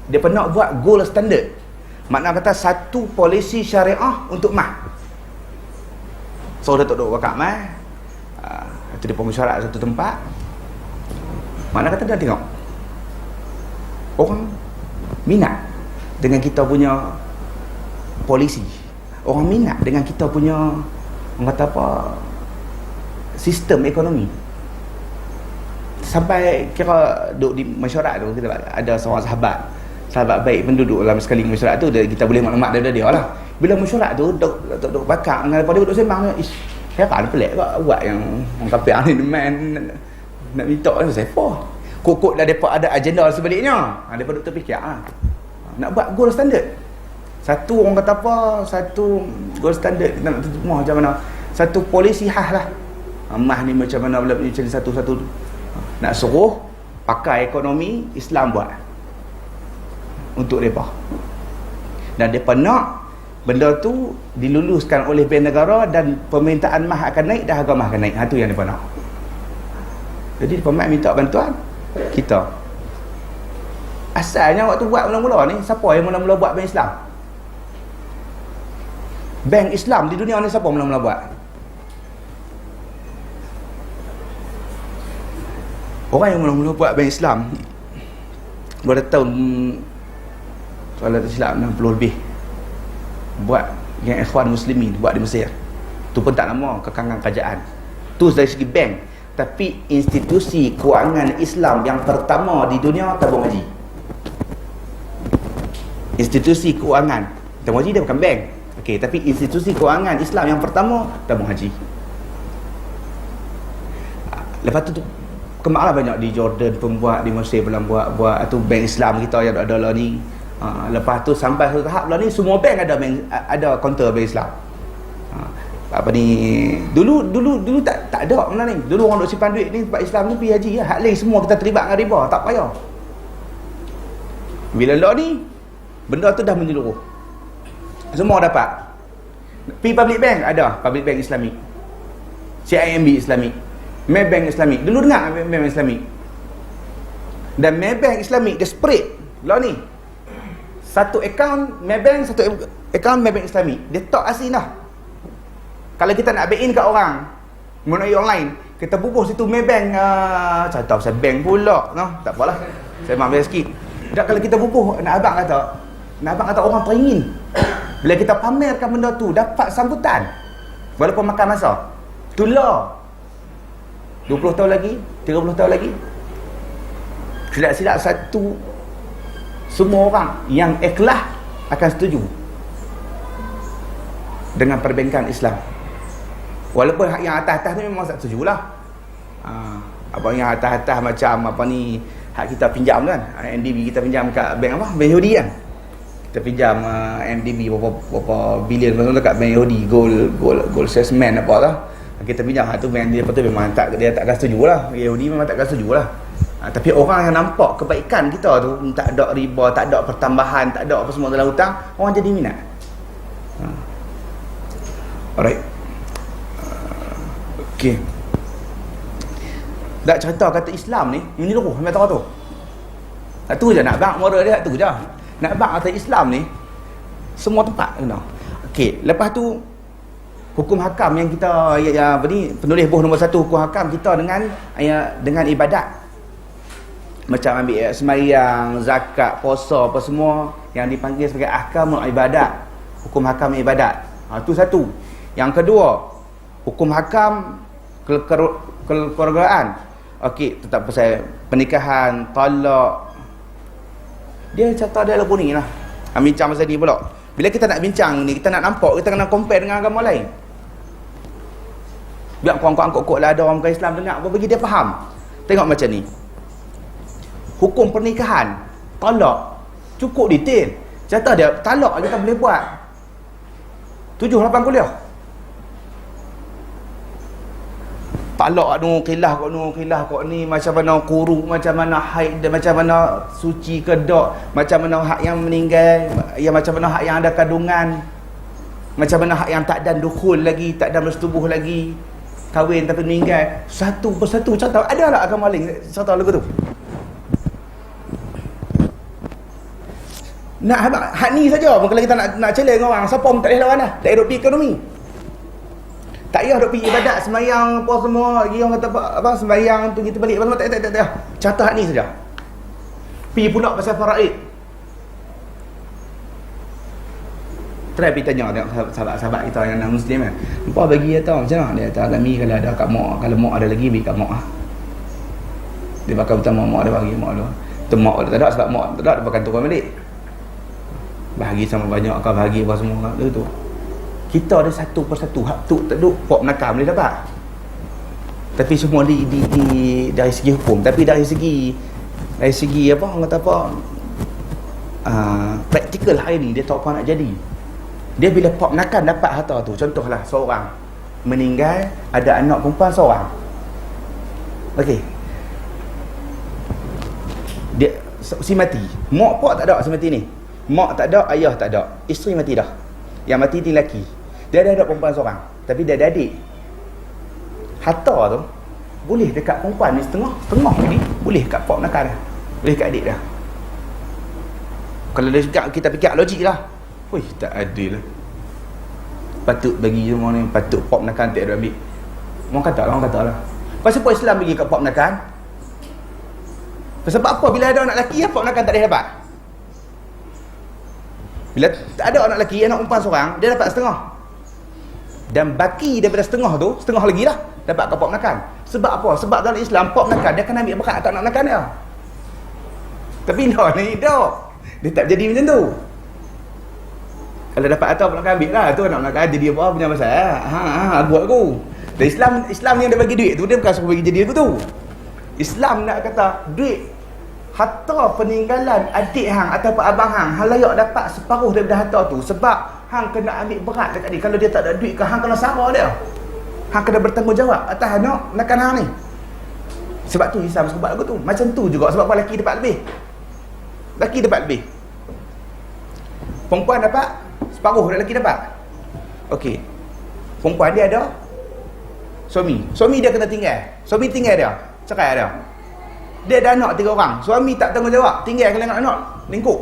depa nak buat gold standard. Makna kata satu polisi syariah untuk mah. So dia tak duk wakak itu depa mesyuarat satu tempat. Makna kata dia tengok orang minat dengan kita punya polisi. Orang minat dengan kita punya, orang kata apa, sistem ekonomi. Sampai kira duduk di mesyuarat tu, kita ada seorang sahabat baik penduduk dalam sekali mesyuarat tu, kita boleh maklumat daripada dia lah. Bila mesyuarat tu duduk bakar dengan dia, duduk sembang, heran pelik kau buat yang orang kafir ni demand nak minta kan siapa. Kok dah depa ada agenda sebaliknya. Depa duk terfikir nak buat gold standard. Satu orang kata apa, satu gold standard kita nak terjemah macam mana. Satu polisi khas lah. Mah ni macam mana boleh jadi satu-satu. Nak suruh pakai ekonomi Islam buat untuk mereka. Dan mereka nak benda tu diluluskan oleh bank negara dan permintaan mah akan naik dan harga mah akan naik. Itu yang mereka nak. Jadi mereka minta bantuan kita. Asalnya waktu buat mula-mula ni, siapa yang mula-mula buat bank Islam? Bank Islam di dunia ni siapa mula-mula buat? Orang yang mula-mula buat bank Islam pada tahun, kalau tak silap, 60 lebih, buat yang Ikhwan Muslimin buat di Mesir. Tu pun tak lama kekangan kerajaan. Tu dari segi bank. Tapi institusi kewangan Islam yang pertama di dunia tabung haji. Institusi kewangan tabung haji dia bukan bank. Okey, tapi institusi kewangan Islam yang pertama tabung haji. Lepas tu kemaklah banyak di Jordan pembuat, di Mesir pun buat tu bank Islam kita yang ada lah ni. Lepas tu sampai satu tahap lah ni semua bank ada kaunter bank Islam. Apa ni, dulu tak ada mana ni. Dulu orang duk simpan duit ni tempat Islam ni pergi haji lah. Hak lain semua kita terlibat dengan riba, tak payah. Bila law ni benda tu dah menyeluruh, semua dapat. Pergi public bank, ada public bank Islami, CIMB Islami, Maybank Islami. Dulu dengar Maybank Islami. Dan Maybank Islami dia spread law ni. Satu akaun Maybank, satu akaun Maybank Islami. Dia tak asing dah. Kalau kita nak back in kat orang melalui online, kita bubuh situ Maybank, contoh pasal bank pula, no? Tak apalah, saya maaf sikit. Tak, kalau kita bubuh, nak abang kata orang teringin. Bila kita pamerkan benda tu, dapat sambutan walaupun makan masa. Itulah 20 tahun lagi, 30 tahun lagi, silap-silap satu, semua orang yang ikhlas akan setuju dengan perbankan Islam. Walaupun yang atas-atas ni memang tak setuju lah. Apa yang atas-atas macam apa ni, hak kita pinjam kan, MDB kita pinjam kat bank apa? Bank Yahudi kan. Kita pinjam MDB berapa bilion dekat bank Yahudi, gold salesman apa lah. Kita pinjam hak tu, bank dia betul memang dia takkan setuju lah. Yahudi memang takkan setuju lah. Tapi orang yang nampak kebaikan kita tu, tak ada riba, tak ada pertambahan, tak ada apa semua dalam hutang, orang jadi minat. Alright. Okey. Tak cerita kata Islam ni menyeluruh sampai tahu tu. Tak tu je nak bang moral dia, tak tu je. Nak bang kata Islam ni semua tempat kena. Okey, lepas tu hukum hakam yang kita apa ni, penulis buku nombor 1 hukum hakam kita dengan ibadat. Macam ambil sembahyang, zakat, puasa apa semua, yang dipanggil sebagai ahkamul ibadat, hukum hakam ibadat. Itu satu. Yang kedua, hukum hakam kekeluargaan. Okey, tetap pasal pernikahan, talak. Dia cerita dia lagu ni lah. Bincang pasal ni pula. Bila kita nak bincang ni, kita nak nampak, kita kena compare dengan agama lain. Biar korang angkut-angkut lah ada orang bukan Islam dengar apa bagi dia faham. Tengok macam ni. Hukum pernikahan, talak, cukup detail. Cerita dia, talak kita boleh buat 7-8 kuliah. Talak nu, kilah kok ni, macam mana kuruk, macam mana haid, macam mana suci ke tak, macam mana hak yang meninggal, ya macam mana hak yang ada kandungan, macam mana hak yang tak dan dukhul lagi, tak dan bersetubuh lagi, kahwin tapi meninggal, satu persatu contoh. Ada tak agama lain contoh lagu tu? Nak hak ni saja pun kalau kita nak challenge dengan orang, siapa pun tak boleh lawan dah. Tak hidup di ekonomi. Tak payah duk pergi ibadat sembahyang apa semua, dia orang kata apa sembahyang tu kita balik apa tak. Contoh hak ni saja. Pergi pula pasal faraid. Try pergi tanya tengok sahabat-sahabat kita yang non muslim kan. Apa bagi dia tahu macam mana? Dia kata kami kalau ada kat mak, kalau mak ada lagi bagi kat mak ah. Dia bakal utama mak ada bagi mak dia. Tu mak tak ada sebab mak tak ada dia bakal turun balik. Bahagi sama banyak kau bahagi apa semua kat tu. Kita ada satu persatu hak tu tak duk pok nakam boleh dapat. Tapi semua di dari segi hukum, tapi dari segi apa orang kata apa praktikal hari ni dia tak apa nak jadi. Dia bila pop nakam dapat harta tu, contohlah seorang meninggal ada anak perempuan seorang. Okey. Dia si mati. Mak pak tak ada si mati ni. Mak tak ada, ayah tak ada. Isteri mati dah. Yang mati ni lelaki. Dia ada perempuan seorang, tapi dia ada adik. Harta tu boleh dekat perempuan ni setengah lagi, boleh kat pak nakal dah. Boleh kat adik dah. Kalau dia kita fikir logik lah. Wih, tak adil lah. Patut bagi semua ni, patut pop nakal tak ada ambil. Orang kata lah. Pasal apa Islam bagi kat pop nakal? Pasal apa bila ada anak lelaki, pop nakal tak boleh dapat? Bila tak ada anak lelaki, anak perempuan seorang, dia dapat setengah. Dan baki daripada setengah tu, setengah lagi lah dapat kat pop nakal. Sebab apa? Sebab dalam Islam pop nakal dia akan ambil berat atas anak nakal dia. Tapi ni dia tak jadi macam tu. Kalau dapat atau nak ambil lah tu nak jadi apa punya pasal. Buat aku. Dan Islam yang dia bagi duit tu dia bukan suruh bagi jadi aku tu. Islam nak kata duit harta peninggalan adik hang ataupun abang hang layak dapat separuh daripada harta tu sebab hang kena ambil berat dekat dia. Kalau dia tak ada duit ke hang kena sara dia. Hang kena bertanggungjawab atas anak nakan hang ni. Sebab tu Islam suruh buat aku tu. Macam tu juga sebab apa lelaki dapat lebih. Lelaki dapat lebih. Perempuan dapat separuh dan lelaki dapat. Okey. Perempuan dia ada suami. Suami dia kena tinggal. Suami tinggal dia. Cerai dia. Dia ada anak 3 orang. Suami tak tanggungjawab. Tinggal dengan anak lingkup.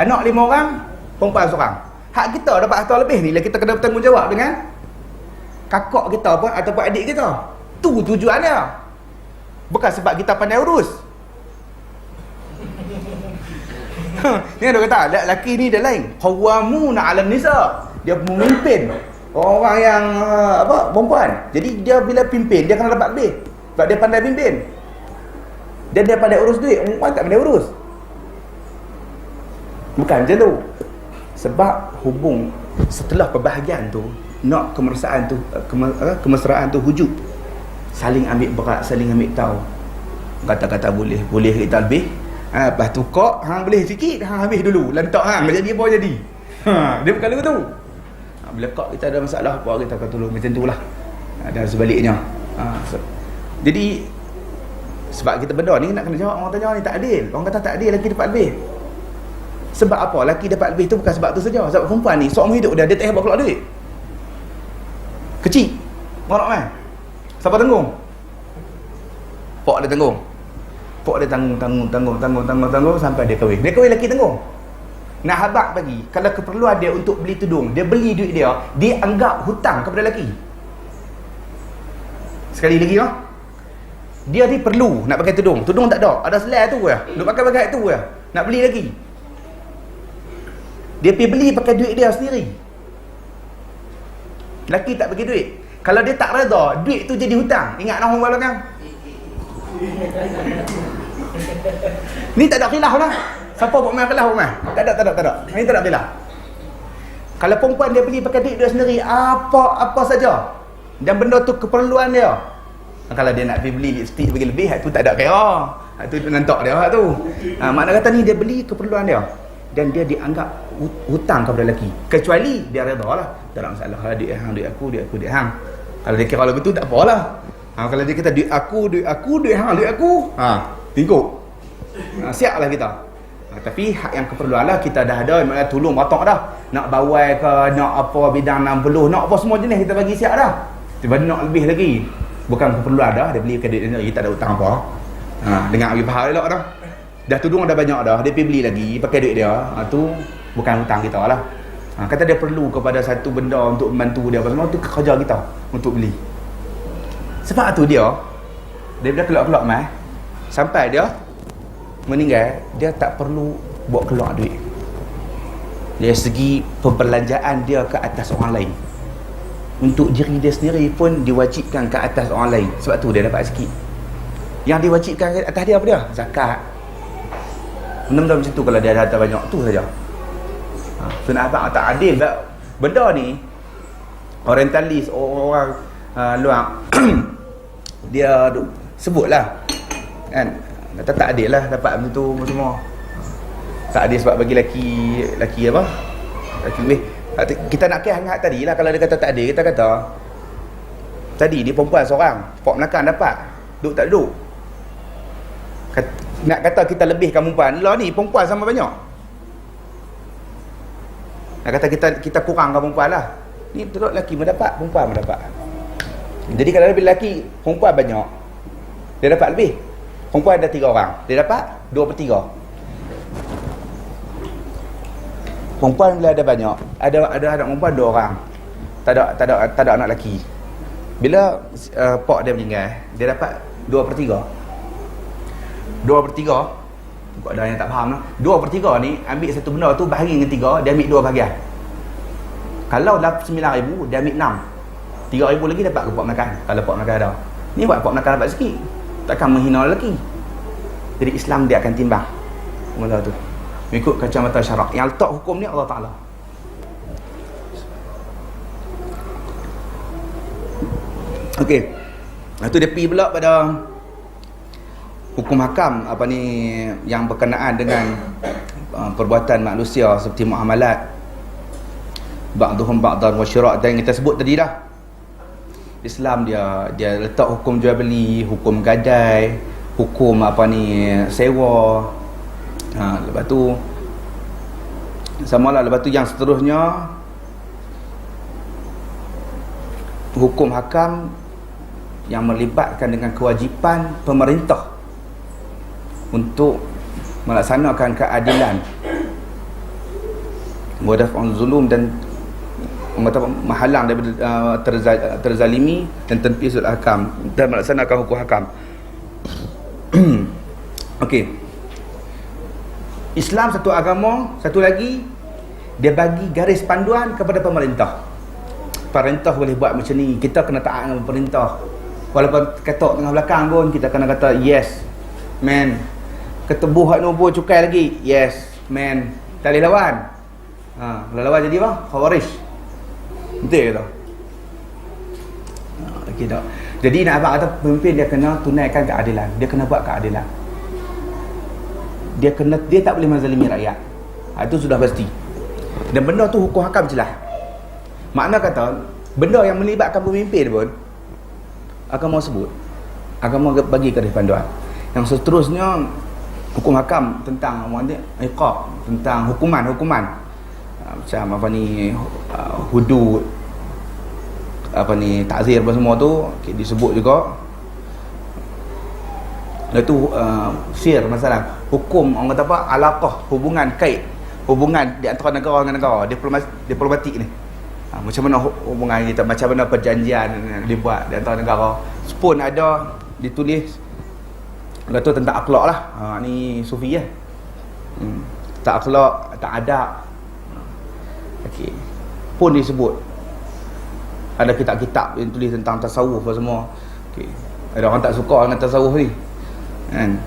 Anak 5 orang, perempuan seorang. Hak kita dapat harta lebih ni, kita kena bertanggungjawab dengan kakak kita pun ataupun adik kita. Tu tujuan dia. Bukan sebab kita pandai urus. Ni ada kata lelaki ni dia lain. Qawwamuna 'alan nisa. Dia memimpin orang yang perempuan. Jadi dia bila pimpin dia kena dapat lebih. Sebab dia pandai pimpin. Dia pandai urus duit. Perempuan tak pandai urus. Bukan macam tu. Sebab hubung setelah perbahagian tu, nak kemesraan tu wujud. Saling ambil berat, saling ambil tahu. Kata-kata boleh kita lebih. Lepas tu kok hang boleh sikit, hang habis dulu. Lantak hang jadi apa jadi. Dia bukan lagu tu. Bila kok kita ada masalah apa kita akan tolong macam itulah. Dan sebaliknya. Jadi sebab kita benda ni nak kena jawab orang tanya ni tak adil. Orang kata tak adil lelaki dapat lebih. Sebab apa? Lelaki dapat lebih tu bukan sebab tu saja. Sebab perempuan ni seumur hidup dia tak hebat keluar duit. Kecil. Orang nak siapa tanggung? Pak dia tanggung. Pak dia tanggung sampai dia kahwin. Dia kahwin lelaki tanggung. Nak habak bagi. Kalau keperluan dia untuk beli tudung, dia beli duit dia, dia anggap hutang kepada lelaki. Sekali lagi lah. Dia ni perlu nak pakai tudung. Tudung tak ada. Ada selai tu ya. Duk pakai tu ya. Nak beli lagi. Dia pergi beli pakai duit dia sendiri. Lelaki tak bagi duit. Kalau dia tak reda, duit tu jadi hutang. Ingat orang belakang kan? Ni tak ada khilaf lah. Siapa buat main khilaf main? Tak ada. Ini tak ada khilaf. Kalau perempuan dia beli pakai duit dia sendiri, apa saja, dan benda tu keperluan dia. Kalau dia nak pergi beli lipstick bagi lebih, tu tak ada kira. Tu nantok dia tu. Makna kata ni dia beli keperluan dia, dan dia dianggap hutang kepada lelaki. Kecuali dia reda lah. Tak ada masalah. Duit aku, duit hang. Kalau dia kira lagu tu tak apalah. Kalau dia kata duit aku, duit hang, duit aku. Tingkuk. Siaplah kita. Tapi hak yang keperluan lah kita dah ada. Maksudnya tolong batok dah. Nak bawai ke, nak apa bidang 60, nak apa semua jenis kita bagi siap dah. Tiba-tiba nak lebih lagi. Bukan keperluan dah. Dia beli kedai dia, kita ada hutang apa. Dengar lagi faham elok dah. Dah tudung dah banyak dah. Dia pergi beli lagi pakai duit dia. Tu bukan hutang kita lah. Kata dia perlu kepada satu benda untuk membantu dia apa semua, tu kerja kita untuk beli. Sebab tu dia keluar-keluar mai sampai dia meninggal, dia tak perlu buat keluar duit. Dari segi perbelanjaan dia ke atas orang lain. Untuk diri dia sendiri pun diwajibkan ke atas orang lain. Sebab tu dia dapat sikit. Yang diwajibkan ke atas dia apa dia? Zakat. Benda-benda macam tu kalau dia ada harta banyak, tu saja. Sunat abang tak adil. Benda ni orientalis, orang luar dia sebutlah kan, kata tak adil lah dapat macam tu semua. Tak adil sebab bagi laki apa, laki lebih. Kita nak hangat tadi lah. Kalau dia kata tak adil, kita kata tadi dia perempuan seorang, Pak Melakang dapat, duduk tak duduk. Nak kata kita lebihkan perempuan, lah ni perempuan sama banyak. Nak kata kita kurangkan perempuan lah. Ni betul lelaki mendapat, perempuan mendapat. Jadi kalau lebih lelaki, perempuan banyak, dia dapat lebih. Perempuan ada 3 orang, dia dapat 2/3. Perempuan bila ada banyak, ada anak perempuan 2 orang, tak ada anak lelaki. Bila pak dia meninggal, dia dapat 2/3. 2/3. Kau ada yang tak faham lah. 2/3 ni ambil satu benda tu bahagi dengan 3, dia ambil 2 bahagian. Kalau 9,000, dia ambil 6. 3,000 lagi dapat ke Pak Melakang. Kalau Pak Melakang ada, ni buat Pak Melakang dapat sikit, takkan menghina lelaki. Jadi Islam dia akan timbang benda tu mengikut kacamata syarak. Yang letak hukum ni Allah Ta'ala. Okey, itu dia pergi pula pada hukum hakam apa ni yang berkenaan dengan perbuatan manusia seperti muamalat, ba'duhum ba'dan wa syira', dan kita sebut tadi dah. Islam dia letak hukum jual beli, hukum gadai, hukum apa ni sewa. Lepas tu samalah, lepas tu yang seterusnya hukum hakam yang melibatkan dengan kewajipan pemerintah untuk melaksanakan keadilan, wadaf'un zulum, dan menghalang daripada terzalimi dan tanfisul hakam, dan melaksanakan hukum hakam. Okey, Islam satu agama, satu lagi dia bagi garis panduan kepada pemerintah. Pemerintah boleh buat macam ni, kita kena taat dengan pemerintah. Walaupun ketok tengah belakang pun kita kena kata yes man. Ketebuh hak nombor cukai lagi, yes man. Tak boleh lawan. Kalau lawan jadi apa? Khawarij. Betul ke tak? Okey tak. Jadi nak abang kata pemimpin dia kena tunaikan keadilan, dia kena buat keadilan. Dia tak boleh menzalimi rakyat. Itu sudah pasti. Dan benda tu hukum hakam jelas. Makna kata benda yang melibatkan pemimpin pun agama sebut, agama bagi garis panduan. Yang seterusnya hukum hakam tentang iqab, tentang hukuman macam apa ni, hudud, apa ni, takzir apa semua tu disebut juga. Itu sir masalah hukum, orang kata apa, alaqah, hubungan kait, hubungan di antara negara dengan negara, diplomatik ni. Macam mana hubungan kita, macam mana perjanjian dibuat di antara negara. Pun ada ditulis lepas tu tentang akhlak lah. Ni sufi lah. Tak akhlak, tak adab. Okey. Pun disebut ada kitab-kitab yang tulis tentang tasawuf apa semua. Okey. Ada orang tak suka dengan tasawuf ni. Kan?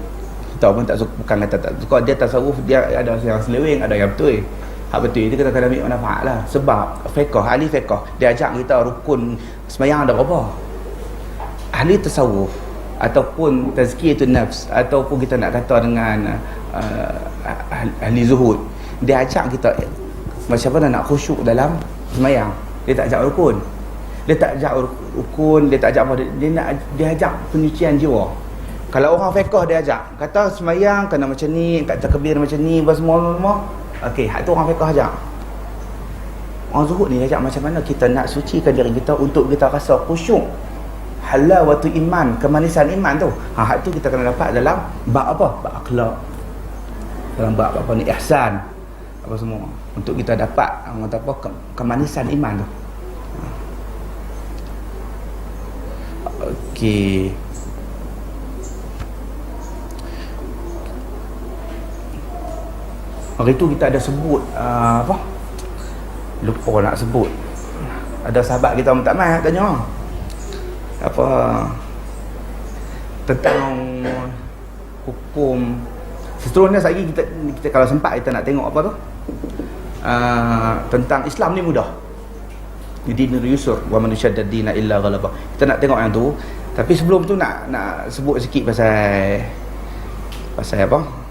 Kita pun tak suka, bukan kata tak suka, dia tasawuf dia ada yang seleweng, ada yang betul. Hak betul itu kita kena ambil manfaat lah. Sebab fiqh, ahli fiqh dia ajak kita rukun sembahyang ada berapa. Ahli tasawuf ataupun tazkiyatun nafs ataupun kita nak kata dengan ahli zuhud, dia ajak kita macam mana nak khusyuk dalam sembahyang. Dia tak ajak rukun, dia tak ajak rukun, dia tak ajak apa, dia ajak penyucian jiwa. Kalau orang fiqh dia ajak kata sembahyang kena macam ni, kat takbir macam ni, apa semua. Okey, hak tu orang fiqh ajak. Orang zuhud ni ajak macam mana kita nak sucikan diri kita untuk kita rasa khusyuk, halawatul iman, kemanisan iman tu. Hak tu kita kena dapat dalam bab apa? Bab akhlak. Dalam bab apa ni, ihsan. Apa semua. Untuk kita dapat kemanisan iman tu. Okey. Hari tu kita ada sebut apa? Lupa nak sebut. Ada sahabat kita minta maaf tanya. Apa tentang hukum seterusnya lagi kita kalau sempat kita nak tengok apa tu? Tentang Islam ni mudah. Dinul yusur wa man yashaddad dina illa ghalaba. Kita nak tengok yang tu. Tapi sebelum tu nak sebut sikit pasal apa?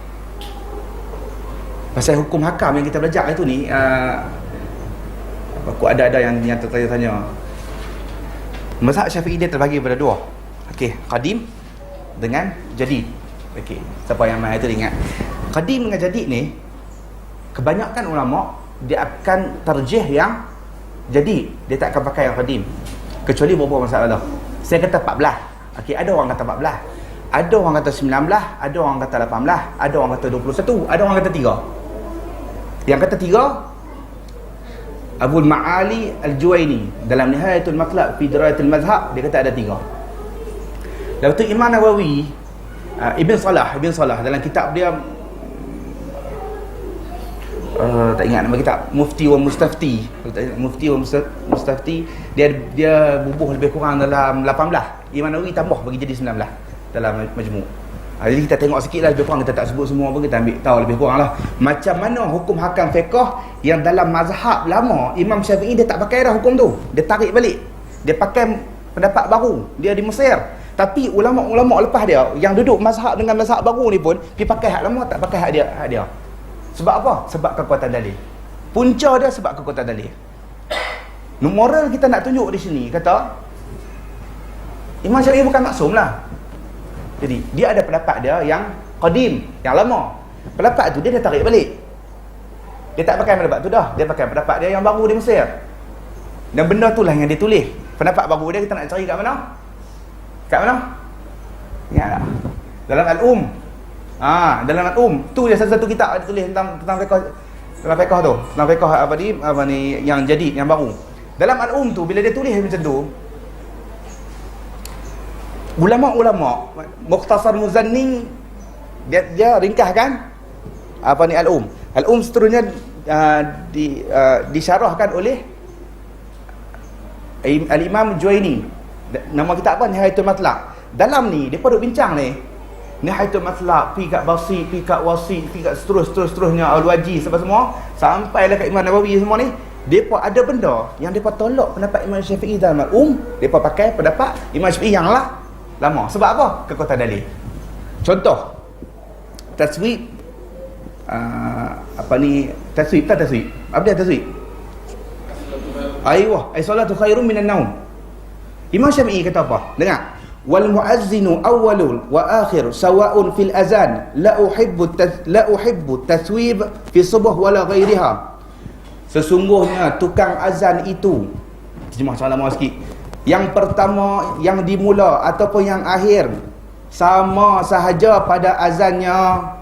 Pasal hukum hakam yang kita belajar itu ni, aku ada yang tertanya-tanya. Mazhab Syafi'i dia terbagi pada dua. Okey, qadim dengan jadid. Okey, siapa yang main itu ingat. Qadim dengan jadid ni, kebanyakan ulama dia akan terjih yang jadid. Dia tak akan pakai yang qadim. Kecuali beberapa masalah. Saya kata 14. Okey, ada orang kata 14. Ada orang kata 19, ada orang kata 18, ada orang kata 21, ada orang kata 3. Yang kata 3, Abul Ma'ali Al-Juwaini dalam Nihayatul Matlab fi Dirayatul Mazhab, dia kata ada 3. Lepas tu Imam Nawawi, Ibn Salah dalam kitab dia, tak ingat nama kitab, Mufti wa Mustafti. Mufti wa Mustafti, dia bubuh lebih kurang dalam 18. Imam Nawawi tambah bagi jadi 19 dalam majmu'. Jadi kita tengok sikit lah, lebih kurang kita tak sebut semua pun, kita ambil tahu lebih kurang lah macam mana hukum hakam fiqh yang dalam mazhab lama. Imam Syafi'i dia tak pakai dah hukum tu, dia tarik balik, dia pakai pendapat baru, dia di Mesir. Tapi ulama-ulama lepas dia yang duduk mazhab dengan mazhab baru ni pun pergi pakai hak lama, tak pakai hak dia. Sebab apa? Sebab kekuatan dalil. Punca dia sebab kekuatan dalil. Moral kita nak tunjuk di sini, kata Imam Syafi'i bukan maksum lah. Jadi dia ada pendapat dia yang qadim, yang lama. Pendapat tu dia tarik balik. Dia tak pakai pendapat tu dah, dia pakai pendapat dia yang baru di Mesir. Dan benda tu lah yang dia tulis. Pendapat baru dia kita nak cari kat mana? Kat mana? Ingat tak? Dalam Al-Um. Dalam Al-Um tu dia satu kitab dia tulis tentang fiqh, tentang fiqh tu, tentang fiqh apa ni yang jadi, yang baru. Dalam Al-Um tu bila dia tulis macam tu, ulama-ulama Mukhtasar Muzanni dia ringkaskan apa ni Al-Um. Al-Um seterusnya disyarahkan oleh Al-Imam Juwaini. Nama kitab apa? Nihayatul Matlab. Dalam ni depa duk bincang ni. Nihayatul Matlab, pi kat Basit, pi kat Wasit, pi kat seterusnya Al-Waji semua sampailah kat Imam Nawawi semua ni. Depa ada benda yang depa tolak pendapat Imam Syafi'i dalam Al-Um, depa pakai pendapat Imam Syafi'i yang lama. Sebab apa? Kekuatan dalil. Contoh taswib, taswib. Apa dia taswib? Aywa, salatu khairum minan naum. Imam Syafi'i kata apa? Dengar. Wal muazzinu awwalul wa akhir sawa'un fil azan la uhibbu taswib fi subuh wala ghairiha. Sesungguhnya tukang azan itu, terjemah salah lama sikit, yang pertama, yang dimula ataupun yang akhir sama sahaja pada azannya,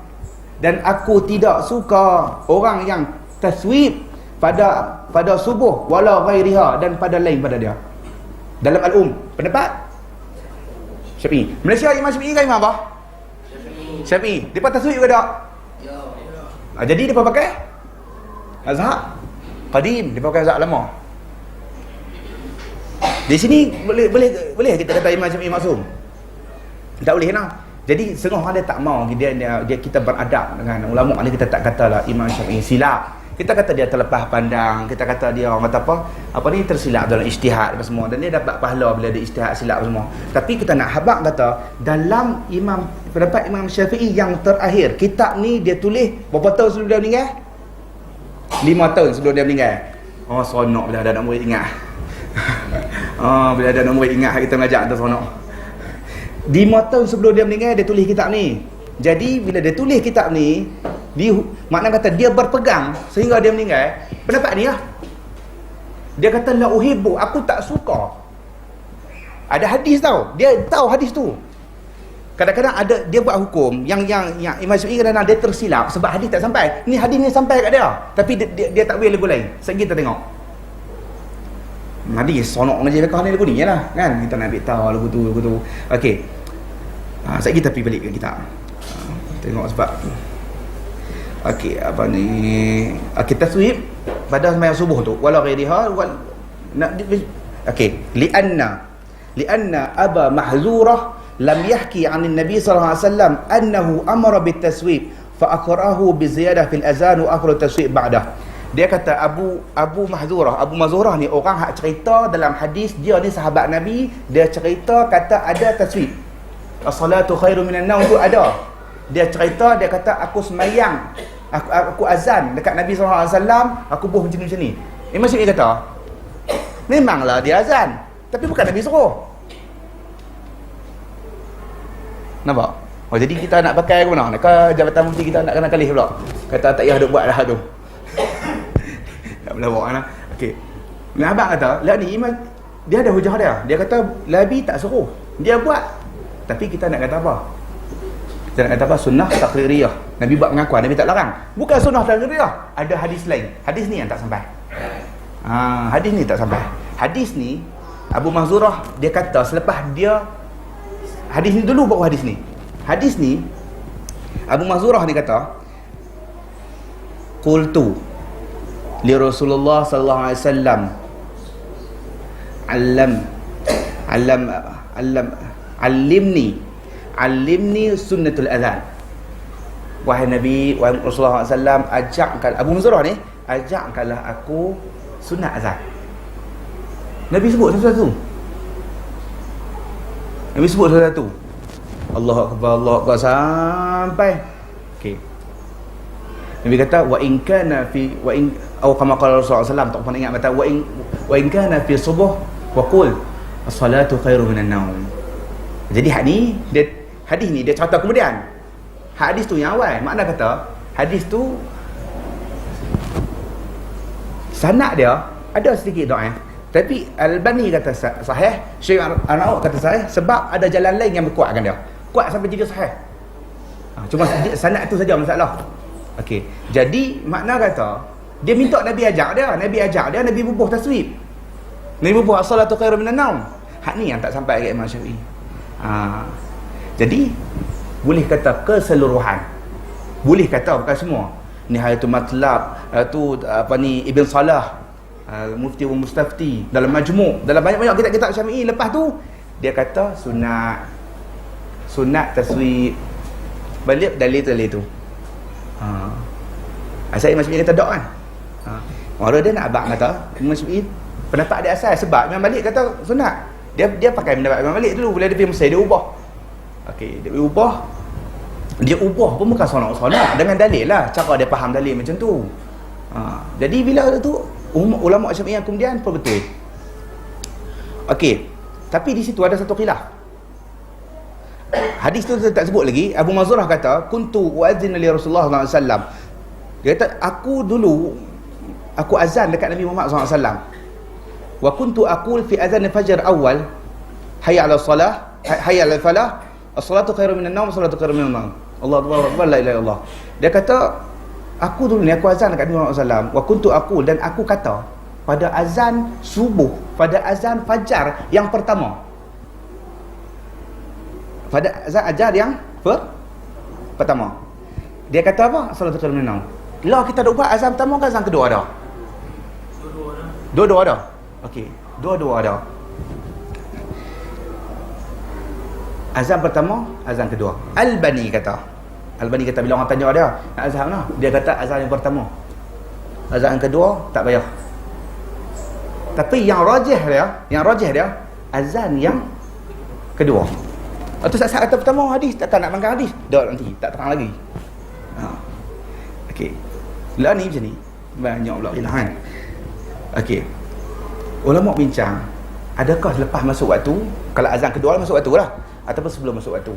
dan aku tidak suka orang yang taswib pada subuh wala ghairiha, dan pada lain pada dia. Dalam Al-Um, pendapat Syafi'i. Malaysia Imam Syafi'i kan Imam apa? Syafi'i. Depa taswib ke tak? Ya. Jadi depa pakai mazhab qadim, dia pakai zat lama. Di sini boleh kita kata Imam Syafi'i maksum? Tak boleh nah. Jadi setengah orang dia tak mau dia kita beradab dengan ulama ni, kita tak katalah Imam Syafi'i silap. Kita kata dia terlepas pandang, kita kata dia orang kata apa ni, tersilap dalam ijtihad apa semua, dan dia dapat pahala bila dia ijtihad silap semua. Tapi kita nak habaq kata dalam pendapat Imam Syafi'i yang terakhir, kitab ni dia tulis berapa tahun sebelum dia meninggal? 5 tahun sebelum dia meninggal. Oh, seronok bila ada anak murid ingat. Bila ada anak murid ingat kita mengajar tu seronok. 5 tahun sebelum dia meninggal dia tulis kitab ni. Jadi bila dia tulis kitab ni, makna kata dia berpegang sehingga dia meninggal. Pendapat ni lah. Dia kata la uhibbu, aku tak suka. Ada hadis tau. Dia tahu hadis tu. Kadang-kadang ada dia buat hukum yang Imam Syafi'i kadang-kadang dia tersilap sebab hadis tak sampai. Ni hadis ni sampai kat dia. Tapi dia tak boleh lagu lain. Sekejap kita tengok. Hadis sonok ngaji fiqh ni lagu ni jelah kan. Kita nak ambil tahu lagu tu. Okey. Sekejap kita pergi balik ke kitab. Tengok sebab okey, apa ni? Kita taswib pada sembahyang subuh tu. Wala ghairiha okey, lianna Aba Mahzurah lam yahki 'an Nabi sallallahu alaihi wasallam annahu amara bitaswib fa akrahu bi ziyadah fil azan wa akhra taswib ba'dah. Dia kata Abu Mahzurah ni orang hak cerita dalam hadis, dia ni sahabat Nabi, dia cerita kata ada taswib. As-salatu khairu minan naum tu ada. Dia cerita, dia kata aku semayang, aku azan dekat Nabi SAW, aku buh macam ni. Imam Syafi'i kata memanglah dia azan, tapi bukan Nabi suruh. Nampak? Oh, jadi kita nak pakai ke mana? Ke Jabatan Mufti kita nak kena kalih pula? Kata tak payah duk buat dah tu. Tak boleh buat lah. Okey. Nah, abang kata, lah ni Imam dia ada hujah dia. Dia kata Nabi tak suruh. Dia buat. Tapi kita nak kata apa? Kita nak kata apa? Sunnah taqririyah. Nabi buat pengakuan, Nabi tak larang. Bukan sunnah taqririyah. Ada hadis lain. Hadis ni yang tak sampai. Hadis ni tak sampai. Hadis ni Abu Mahzurah dia kata selepas dia hadis ni dulu baru hadis ni. Hadis ni Abu Mahzurah ni kata qultu li Rasulullah sallallahu alaihi wasallam allimni sunnatul adhan. Wahai Nabi, wahai Rasulullah SAW, ajakkan Abu Mahzurah ni, ajakkanlah aku sunat azan. Nabi sebut satu-satu. Allahu Akbar sampai. Okey. Nabi kata wa in kana fi wa in atau kama qala Rasulullah SAW, tak pernah ingat kata wa in kana fi subuh wa qul as-salatu khairu minan naum. Jadi hadis ni dia cerita kemudian. Hadis tu yang awal. Makna kata hadis tu sanad dia ada sedikit dhaif. Tapi Al-Albani kata sahih, Syekh An-Nawawi kata sahih sebab ada jalan lain yang berkuatkan dia. Kuat sampai jadi sahih. Cuma sanad tu saja masalah. Okey. Jadi makna kata dia minta Nabi ajak dia, Nabi bubuh taswib. Nabi bubuh as-salatu khairu minan naum. Hak ni yang tak sampai ke Imam Syafi'i. Jadi boleh kata keseluruhan, boleh kata bukan semua. Nihayatul Matlab tu apa ni Ibn Salah, Mufti wa Mustafti, dalam Majmu', dalam banyak-banyak kitab-kitab Syafi'i. Lepas tu dia kata sunat taswib. Balik dalil tu. Asal Imam Syafi'i kata dok kan. Orang dia nak abang kata Imam Syafi'i pendapat dia asal sebab Imam Malik kata sunat. Dia pakai pendapat Imam Malik dulu. Bila dia pergi Mesir dia ubah. Okey, dia ubah pun bukan sonok-sonok, dengan dalil lah, cara dia faham dalil macam tu. Jadi bila tu ulama Syafi'i yang kemudian pun betul. Okey, tapi di situ ada satu khilaf. Hadis tu tak sebut lagi. Abu Mahzurah kata kuntu uazzin li Rasulullah sallallahu alaihi wasallam. Dia kata aku azan dekat Nabi Muhammad sallallahu alaihi wasallam. Wa kuntu aqul fi azan al-fajr awal hayya 'ala salah hayya 'ala falah as-salatu khairu minan naum as-salatu khairu minan naum. Allahu akbar la ilaha illallah. Dia kata aku dulu ni aku azan dekat Nabi Muhammad sallallahu alaihi wasallam. Wa kuntu aqul, dan aku kata pada azan subuh, pada azan fajar yang pertama, pada azan ajar yang pertama, dia kata apa? As-salatu khairu minan naum. Lah kita dah buat azan pertama ke azan kedua dah? Dua-dua ada. Okey, dua-dua ada. Azan pertama, azan kedua. Albani kata bila orang tanya dia, nak azan mana? Dia kata azan yang pertama. Azan kedua tak payah. Tapi yang rajih dia azan yang kedua. Atau saat kata pertama hadis, takkan nak bangkang hadis. Dah nanti tak terang lagi. Okey. Lah ni macam ni. Banyak pula ilahan. Okey. Ulama bincang, adakah selepas masuk waktu, kalau azan kedua masuk waktu lah, ataupun sebelum masuk waktu.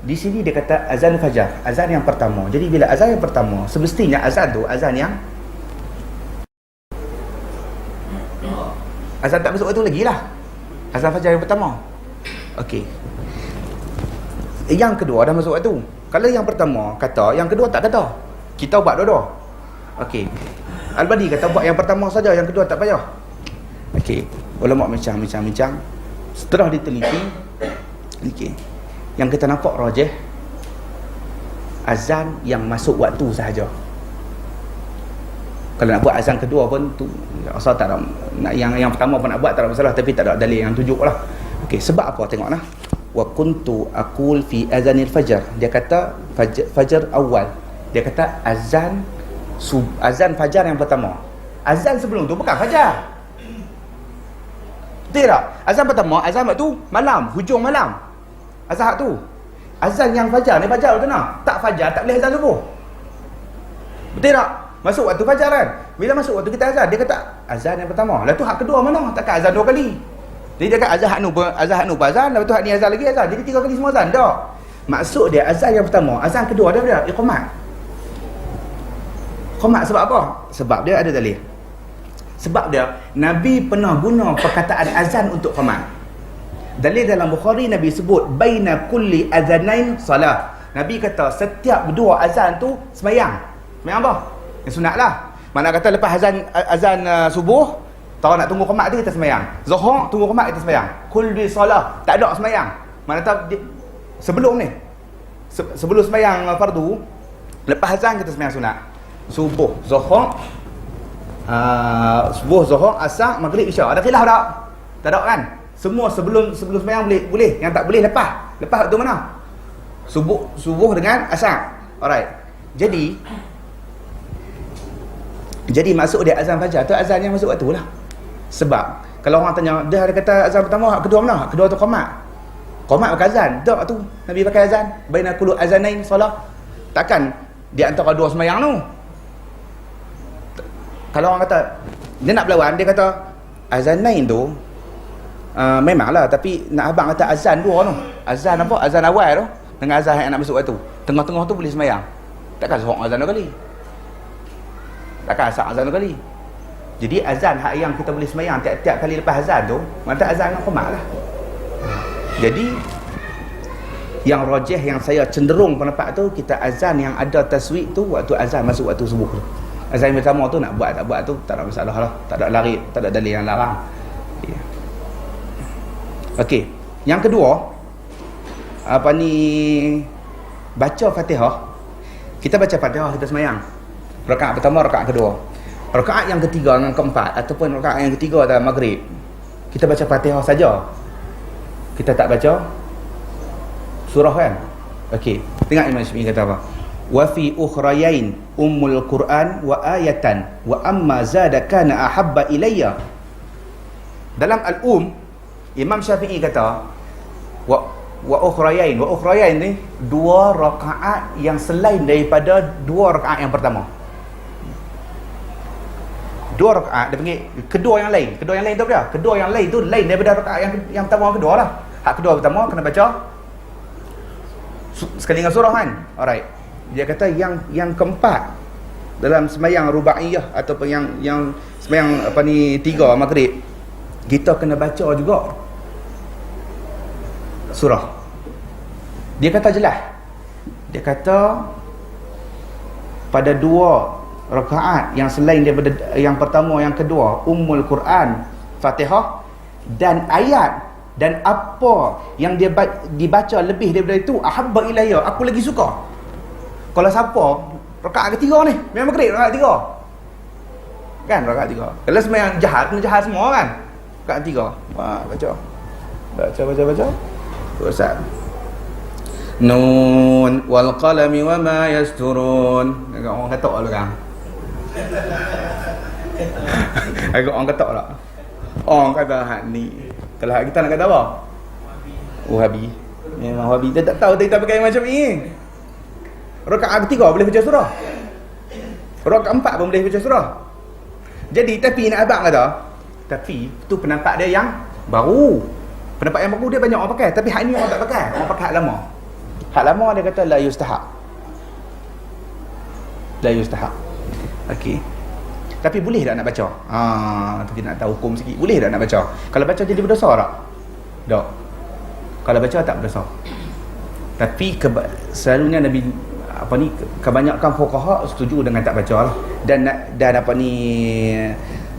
Di sini dia kata azan fajar, azan yang pertama. Jadi bila azan yang pertama, semestinya azan tu azan yang azan tak masuk waktu lagi lah. Azan fajar yang pertama. Okey. Yang kedua dah masuk waktu. Kalau yang pertama kata, yang kedua tak kata. Kita buat dua-dua. Okey. Al-Badi kata buat yang pertama saja, yang kedua tak payah. Okey. Ulama bincang. Setelah diteliti, okey, yang kita nampak rajih azan yang masuk waktu sahaja. Kalau nak buat azan kedua pun tu asal tak ada nak, yang pertama pun nak buat tak ada masalah, tapi tak ada dalil yang tunjuklah. Okey, sebab apa tengoklah. Wa kuntu aqul fi azanil fajar. Dia kata fajar awal. Dia kata azan fajar yang pertama. Azan sebelum tu bukan fajar. Betul tak? Azan pertama, azan waktu malam, hujung malam. Azan tu. Azan yang fajar ni fajar betul tak? Tak fajar tak boleh azan subuh. Betul tak? Masuk waktu fajar kan? Bila masuk waktu kita azan, dia kata azan yang pertama. Lepas tu hak kedua mana? Takkan azan dua kali. Jadi dia kata azan hak nu azan, lepas tu hak ni azan lagi azan. Jadi 3 kali semua azan. Tak. Maksud dia azan yang pertama, azan kedua dia iqamat. Iqamat sebab apa? Sebab dia ada dalil. Sebab dia Nabi pernah guna perkataan azan untuk iqamat. Dalil dalam Bukhari, Nabi sebut baina kulli azanain salah. Nabi kata setiap dua azan tu sembahyang. Sembahyang apa? Yang sunat lah. Mana kata lepas azan subuh, tahu nak tunggu qamat tu kita sembahyang. Zuhur tunggu qamat kita sembahyang. Kulli salah, tak ada sembahyang. Mana tahu sebelum ni. Sebelum sembahyang fardu, lepas azan kita sembahyang sunat. Subuh, zuhur, zuhur, asar, maghrib, isyak. Ada khilaf tak? Tak ada kan? Semua sebelum sembahyang boleh. Yang tak boleh lepas waktu mana? Subuh dengan asar. Alright. Jadi maksud dia azan fajar tu azan yang masuk waktu lah. Sebab kalau orang tanya, dia ada kata azan pertama, hak kedua mana? Hak kedua tu qamat. Qamat pakai azan. Tak tu. Nabi pakai azan. Baina kullu azanain salah. Takkan di antara dua sembahyang tu. Kalau orang kata dia nak berlawan, dia kata azanain tu memanglah, tapi nak abang kata azan dua tu. Azan apa? Azan awal tu dengan azan yang nak masuk waktu. Tengah-tengah tu boleh sembahyang. Takkan seorang azan dua kali. Takkan asal azan dua kali. Jadi azan hak yang kita boleh sembahyang tiap-tiap kali lepas azan tu, maka azan dengan qamat lah. Jadi yang rajih, yang saya cenderung pendapat tu, kita azan yang ada taswib tu waktu azan masuk waktu subuh tu. Azan yang pertama tu nak buat tak buat tu tak ada masalah lah. Tak ada lari, tak ada dalil yang larang. Okey. Yang kedua, baca Fatihah. Kita baca Fatihah, kita sembahyang. Rakaat pertama, rakaat kedua. Rakaat yang ketiga dengan keempat, ataupun rakaat yang ketiga dalam maghrib, kita baca Fatihah saja. Kita tak baca surah kan? Okey. Tengok Imam Syafi'i kata apa? Wa fi ukhrayain ummul Quran wa ayatan wa amma zada kana ahabba ilayya. Dalam Imam Syafi'i kata wa ukhrayain. Wa ukhrayain ni dua rakaat yang selain daripada dua rakaat yang pertama. Dua rakaat dia panggil kedua yang lain. Kedua yang lain tu apa dia? Kedua yang lain tu lain daripada rakaat yang pertama kedua lah. Hak kedua pertama kena baca sekali dengan surah kan. Alright. Dia kata yang keempat dalam sembahyang rubaiyah ataupun yang sembahyang tiga maghrib, kita kena baca juga surah. Dia kata jelas. Dia kata pada dua rakaat yang selain daripada yang pertama, yang kedua, Ummul Quran, Fatihah dan ayat, dan apa yang dia dibaca lebih daripada itu, ahabba ilayya, aku lagi suka. Kalau siapa rakaat ketiga ni, memang maghrib rakaat ketiga, Kan rakaat 3. Kalau sembahyang jahat, kena jahat semua kan. Rakaat 3. Baca. Ustaz. Nun wal qalami wa ma yasturun. Agak orang ketok lah kan. Agak orang ketok lah. Orang kata hak ni. Kalau hak kita nak kata apa? Wahabi. Memang Wahabi. Dia tak tahu kita pakai macam ni. Rakaat ketiga boleh baca surah. Rakaat keempat pun boleh baca surah. Jadi tapi nak abang kata, tapi tu pendapat dia yang baru. Pendapat yang baru dia banyak orang pakai, tapi hak ni orang tak pakai. Orang pakai hak lama. Hak lama dia kata la yustahab. La yustahab. Okey. Tapi boleh tak nak baca? Tapi nak tahu hukum sikit. Boleh tak nak baca? Kalau baca jadi berdosa tak? Tak. Kalau baca tak berdosa. Tapi selalunya Nabi kebanyakan fuqaha setuju dengan tak baca lah. Dan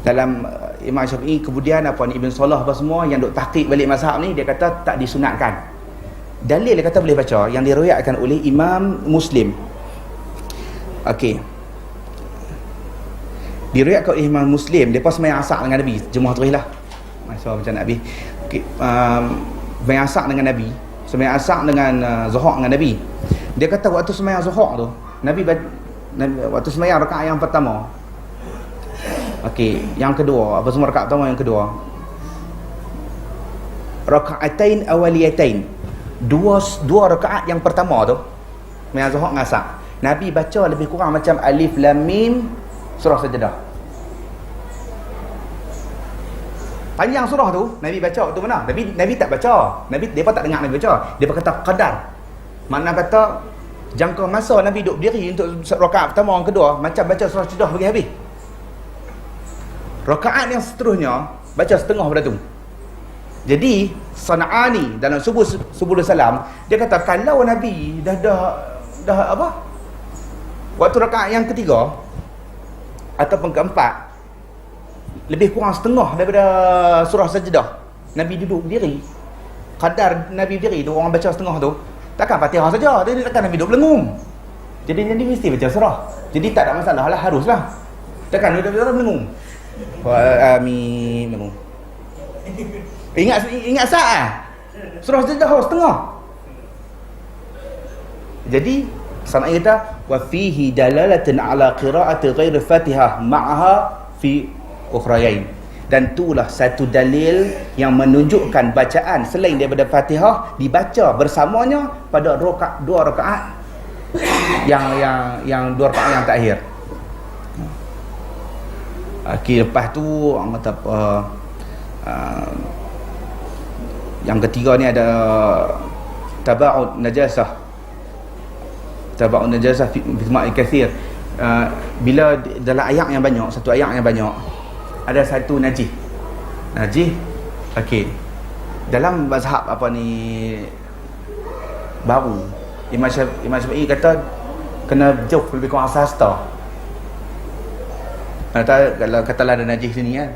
dalam Imam Syafi'i kemudian Ibn Salah apa semua yang duk tahqiq balik mazhab ni, dia kata tak disunatkan. Dalil dia kata boleh baca yang diriwayatkan oleh Imam Muslim. Okey. Diriwayatkan oleh Imam Muslim, depa sembahyang asar dengan Nabi, jemaah terus lah. Masa macam Nabi. Okey, sembahyang asar dengan Nabi, sembahyang asar dengan Zuhur dengan Nabi. Dia kata waktu sembahyang Zuhur tu, Nabi waktu sembahyang rakaat yang pertama. Okey, yang kedua, apa semua rakaat pertama yang kedua. Rakaatain awaliyatain. Dua rakaat yang pertama tu, sembahyang Zuhur dengan asar. Nabi baca lebih kurang macam Alif Lam Mim surah Sajdah. Panjang surah tu Nabi baca waktu mana? Nabi tak baca. Depa tak dengar Nabi baca. Depa kata qadar. Makna kata jangka masa Nabi duduk berdiri untuk rakaat pertama dan kedua macam baca surah Sajdah bagi habis. Rakaat yang seterusnya baca setengah pada tu. Jadi Sana'ani dalam Subul Salam dia kata kalau Nabi dah apa? Waktu rakaat yang ketiga ataupun keempat lebih kurang setengah daripada surah Sajdah, Nabi duduk berdiri. Kadar Nabi berdiri tu orang baca setengah tu, takkan Fatihah saja, takkan Nabi duduk belengung. Jadi Nabi mesti baca surah. Jadi tak ada masalah lah, haruslah. Takkan Nabi duduk belengung. Amin. Belengung. Ingat saat surah Sajdah setengah. Jadi Sanai kata wa fihi dalalatan ala qira'ati ghairi Fatihah ma'aha fi ukhrayain. Dan itulah satu dalil yang menunjukkan bacaan selain daripada Fatihah dibaca bersamanya pada dua rakaat yang dua rakaat yang terakhir. Okey, lepas tu orang kata apa, yang ketiga ni ada taba'ud najasah. Taba'un najasah fi ma'i kathir. Bila dalam ayat yang banyak, satu ayat yang banyak ada satu najis. Okey. Dalam mazhab apa ni baru, Imam Syafi'i kata kena jauh lebih kurang sasta. Kalau katalah ada najis sini kan,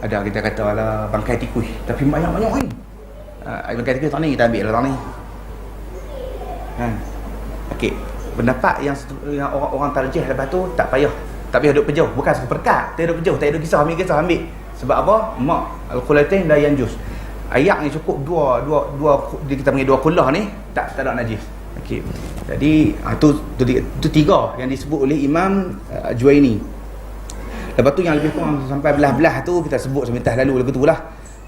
ada kita kata lah bangkai tikus, tapi banyak-banyak ni. Bangkai tikus tak ni kita ambil lah tak ni. Kan? Okey, pendapat yang orang tarjih lepas tu tak payah duduk pejauh, bukan seperkat, tak duduk pejauh, tak duduk kisah ambil. Sebab apa? Mak al-qulatain la yanjus. Ayat ni cukup dua kita panggil dua kulah ni tak ada najis. Okey. Jadi tu tiga yang disebut oleh Imam Juwaini. Lepas tu yang lebih kurang sampai belah-belah tu kita sebut sebentar lalu lagu tu lah.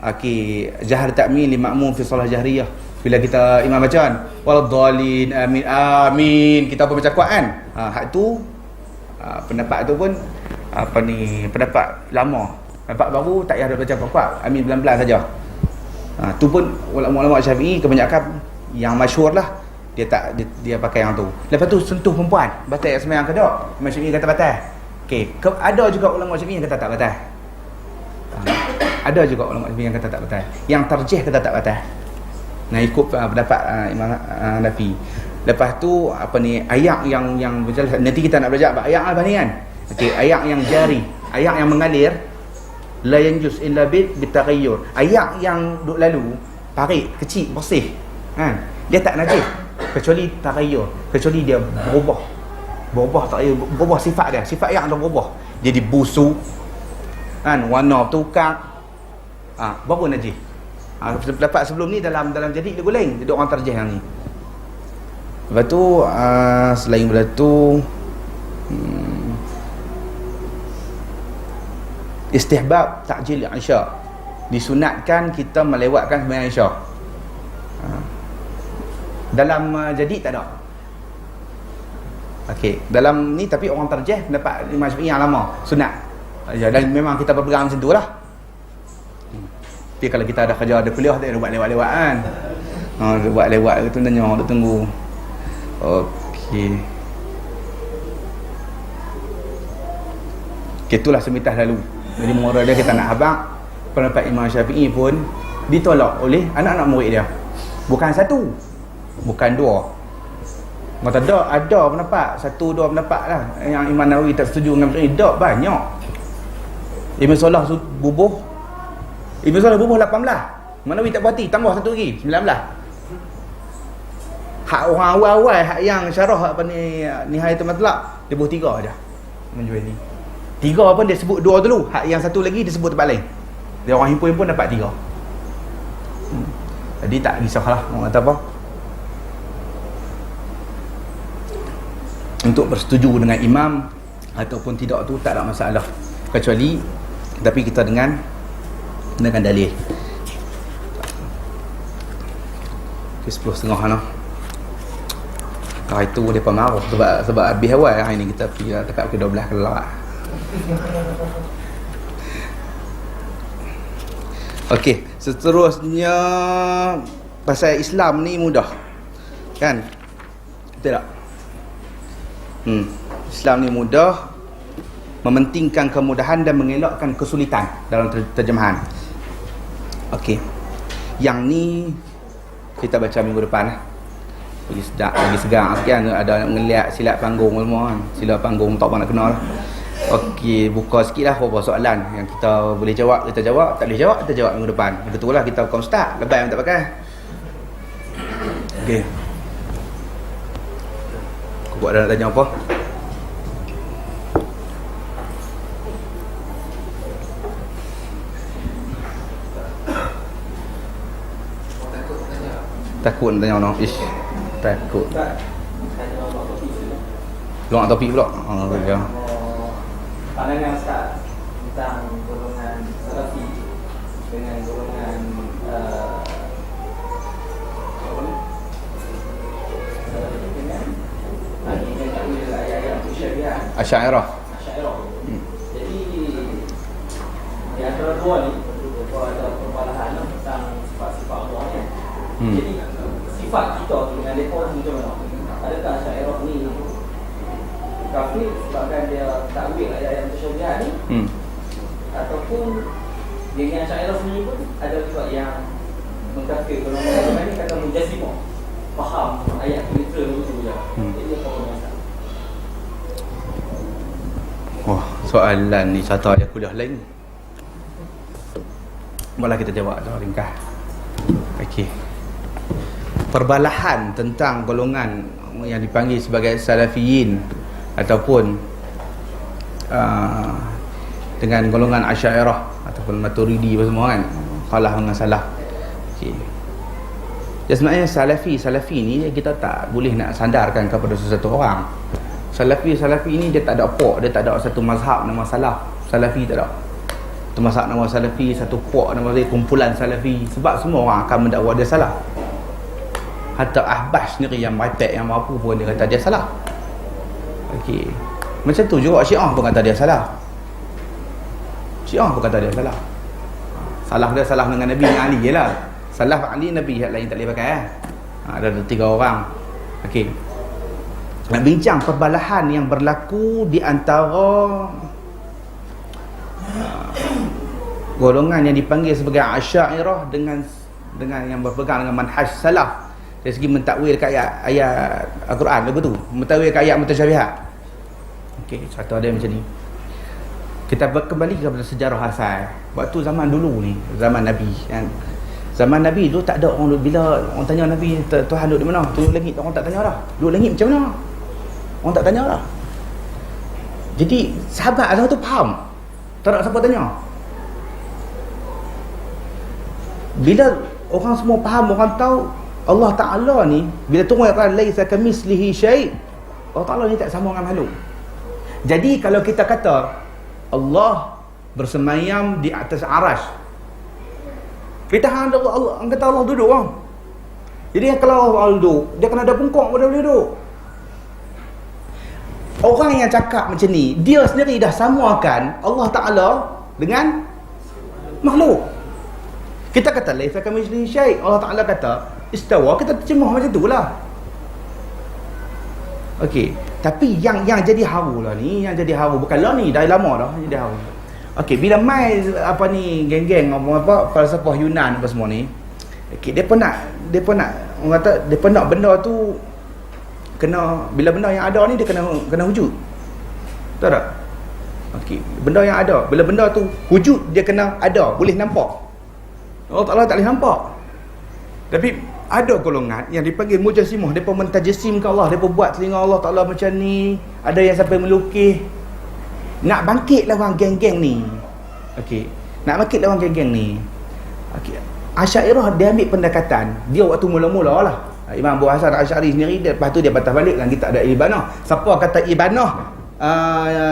Okey, jahar ta'min li ma'mum fi salah jahriyah. Bila kita imam bacaan waladhdallin amin kita pun baca kuat kan. Hak tu pendapat tu pun pendapat lama. Pendapat baru tak payah baca kuat, amin belan-belan saja. Tu pun ulama-ulama Syafi'i kebanyakan yang masyhur lah dia pakai yang tu. Lepas tu sentuh perempuan batal sembahyang ke tak? Imam Syafi'i kata batal. Okey, ada juga ulama Syafi'i yang kata tak batal. Ada juga ulama Syafi'i yang kata tak batal. Yang tarjih kata tak batal. Nah, ikut pendapat Imam Hanafi. Lepas tu ayat yang nanti kita nak belajar ayat apa ni kan. Okey, ayat yang jari, ayat yang mengalir la yanjus illa bitaghayyur. Ayat yang duk lalu parit kecil bersih kan. Dia tak najis kecuali taghayyur, kecuali dia berubah tak berubah sifat dia, sifat ayat tu berubah. Jadi busuk, Kan warna tukar. Baru najis. Dapat sebelum ni dalam jadi dia guling. Jadi orang tarjih yang ni. Lepas tu selain daripada tu istihbab ta'jil Isya. Disunatkan kita melewatkan sembahyang Isya. Dalam jadi tak ada. Okey, dalam ni tapi orang tarjih pendapat Imam Syafi'i yang lama, sunat. Dan memang kita berpegang macam tulah. Tapi kalau kita ada kerja, ada kuliah, tak ada buat lewat-lewat kan. Buat lewat tu tanya orang tunggu. Okey. Itulah semitah lalu. Jadi moral dia kita nak habaq pendapat Imam Syafi'i pun ditolak oleh anak-anak murid dia. Bukan satu, bukan dua. Kata ada pendapat, satu dua pendapat lah yang Imam Nawawi tak setuju dengan Syafi'i. Tak banyak. Ibn Salah bubuh 18. Imam Nawawi tak berhati, tambah satu lagi 19. Hak orang awal-awal, hak yang syarah apa ni Nihayatul Matlab, dia bubuh 3 aja menjual ni. 3 pun dia sebut 2 dulu, hak yang satu lagi dia sebut tempat lain. Dia orang himpun dapat 3. Jadi tak risaulah orang kata apa. Untuk bersetuju dengan imam ataupun tidak tu tak ada masalah, kecuali tapi kita dengan dalil. 10.30 lah. Itu mereka marah sebab habis awal hari ni kita pergi dekat ke 12 kelak. Okey, seterusnya pasal Islam ni mudah. Kan? Betul tak? Islam ni mudah, mementingkan kemudahan dan mengelakkan kesulitan dalam terjemahan. Okey. Yang ni kita baca minggu depan lah. Lagi segar sekian ada nak ngeliat silat panggung semua kan. Silat panggung tak apa nak kenal. Okey, buka sikit lah apa soalan yang kita boleh jawab, kita jawab, tak boleh jawab, kita jawab minggu depan. Begitulah kita hukum start, lebay yang tak pakai. Okey. Kau buat dah nak tanya apa? Takut nak tanya orang. Ish, takut. Luang topik pula. Ya. Pandangan Ustaz tentang golongan Salafi dengan golongan Asy'ariyah. Jadi di antara dua ni ada perbalahan tentang sifat-sifat Allah ni. Jadi sifat kita dengan mereka macam mana? Adakah Asy'ariyah ni kafir sebabkan dia takwil ayat-ayat mutasyabihat ni, ataupun dengan Asy'ariyah sendiri pun ada juga yang mengkafir golongan ni kata mujassimah, faham ayat literal itu je. Jadi apa masalah? Wah, soalan ni satu ayat kuliah lain. Malah kita jawab dah ringkas. Okey. Perbalahan tentang golongan yang dipanggil sebagai Salafiyin ataupun dengan golongan Asy'ariyah ataupun Maturidi apa semua kan, kalah dengan salah. Okey. Ya, sebenarnya Salafi ni kita tak boleh nak sandarkan kepada sesuatu orang. Salafi ni dia tak ada pok, dia tak ada satu mazhab nama salaf. Salafi tak ada. Satu mazhab nama Salafi, satu pok nama kumpulan Salafi, sebab semua orang akan mendakwa dia salah. Hatta Ahbas sendiri yang merepek yang mampu pun dia kata dia salah. Okey. Macam tu juga Syiah pun kata dia salah. Syiah pun kata dia salah. Salah dia salah dengan Nabi Ali je lah. Salah Ali, Nabi yang lain tak boleh pakai. Ada 3 orang. Okey. Nak bincang perbalahan yang berlaku di antara golongan yang dipanggil sebagai Asy'ariyah dengan yang berpegang dengan manhaj salaf dari segi mentakwil kat ayat Al-Quran, begitu, mentakwil kat ayat mutasyabihat. Okey, satu ada macam ni. Kita kembali kepada sejarah asal. Waktu zaman dulu ni, zaman Nabi kan. Zaman Nabi tu tak ada orang, bila orang tanya Nabi, Tuhan duduk di mana? Turun langit, orang tak tanya dah. Duduk langit macam mana? Orang tak tanya dah. Jadi sahabat Allah tu faham. Tak ada siapa tanya. bila orang semua faham, orang tahu Allah Ta'ala ni, bila turun ayat laisa kamitslihi syai', Allah Ta'ala ni tak sama dengan makhluk. Jadi kalau kita kata Allah bersemayam di atas arash, kita kata Allah duduk kan? Jadi kalau Allah duduk, dia kena ada bungkuk pada boleh duduk. Orang yang cakap macam ni, dia sendiri dah samakan Allah Ta'ala dengan makhluk. Kita kata laisa kamitslihi syai', Allah Ta'ala kata istawa, kita terjemah macam tu lah. Okey, tapi yang jadi haru lah ni, yang jadi haru bukan lah ni, dah lama dah jadi haru. Okey, bila mai apa ni geng-geng apa falsafah Yunan apa semua ni, okey, depa nak orang kata depa nak benda tu kena, bila benda yang ada ni dia kena wujud. Betul tak? Okey, benda yang ada, bila benda tu wujud dia kena ada, boleh nampak. Allah Ta'ala tak boleh nampak. Tapi ada golongan yang dipanggil mujassimah, depa mentajassimkan Allah, depa buat telinga Allah Ta'ala macam ni, ada yang sampai melukis. Nak bangkit lawan geng-geng ni. Okey, nak bangkit lawan geng-geng ni. Okey, Asy'ariyah dia ambil pendekatan dia waktu mula-mula lah. Imam Abu Hasan Asy'ari sendiri, lepas tu dia patah balik dengan kitab ada Ibanah. Siapa kata Ibanah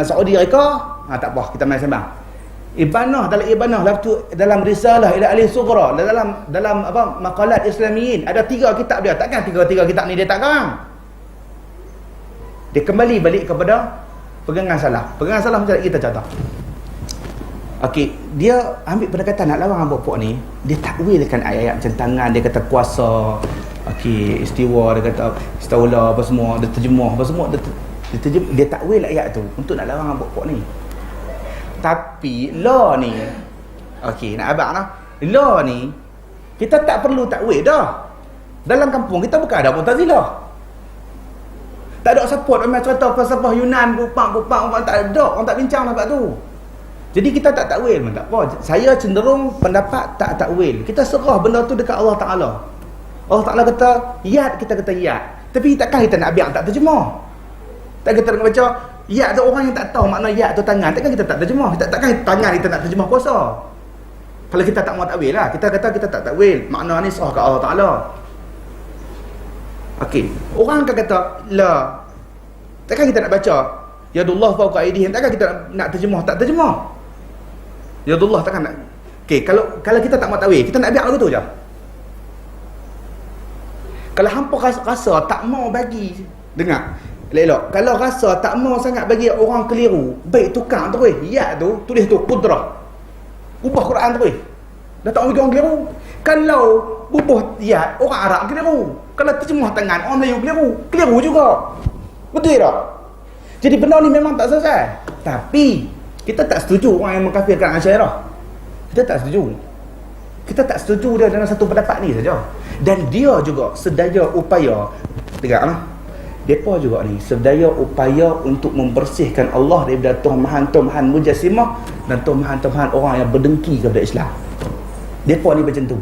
Saudi reka, tak apa, kita main sembang. Ibanah, dalam risalah ila ahli sughra, dalam apa maqalat islamiyin, ada 3 kitab dia. Takkan 3 kitab ni dia tak karang. Dia kembali balik kepada pegangan salah. Pegangan salah macam kita contoh. Okey, dia ambil pendekatan nak lawan apa ni, dia takwilkan ayat-ayat macam tangan, dia kata kuasa, okey, istiwa, dia kata istaula apa semua, dia terjemah apa semua, dia takwil ayat tu untuk nak lawan apa ni. Tapi law ni, okey, nak abang lah, law ni kita tak perlu takwil dah. Dalam kampung kita bukan ada Mu'tazilah, tak ada support ramai cerita falsafah Yunan, kupang orang tak ada, orang tak bincang lah sebab tu. Jadi kita tak takwil pun tak apa. Saya cenderung pendapat tak takwil. Kita serah benda tu dekat Allah Ta'ala. Allah Ta'ala kata yad, kita kata yad. Tapi takkan kita nak biar tak terjemah. Tak kita nak baca yad tu, orang yang tak tahu makna yad tu tangan, takkan kita tak terjemah. Takkan tangan kita nak terjemah kuasa. Kalau kita tak mau takwil lah, kita kata kita tak takwil, makna ni serah kat Allah Ta'ala. Okey, orang akan kata la, takkan kita nak baca yadullah fawqa aydihim, takkan kita nak terjemah, tak terjemah yadullah, takkan nak. Okey, kalau kita tak mau takwil, kita nak biar lagu tu je. Kalau hampa rasa tak mau bagi, dengar elok, kalau rasa tak mau sangat bagi orang keliru, baik tukar terus ya tu, tulis tu qudrah, ubah Quran terus, dah tak bagi orang keliru. Kalau bubuh ya orang Arab keliru, kalau terjemah tangan orang Melayu keliru juga, betul tak? Jadi benda ni memang tak selesai. Tapi kita tak setuju orang yang mengkafirkan Asy'ariyah. Kita tak setuju. Kita tak setuju dia dalam satu pendapat ni saja. Dan dia juga sedaya upaya, dengarlah, depa juga ni sedaya upaya untuk membersihkan Allah daripada tuhan mujassimah dan tuhan orang yang berdengki kepada Islam. Depa ni macam tu.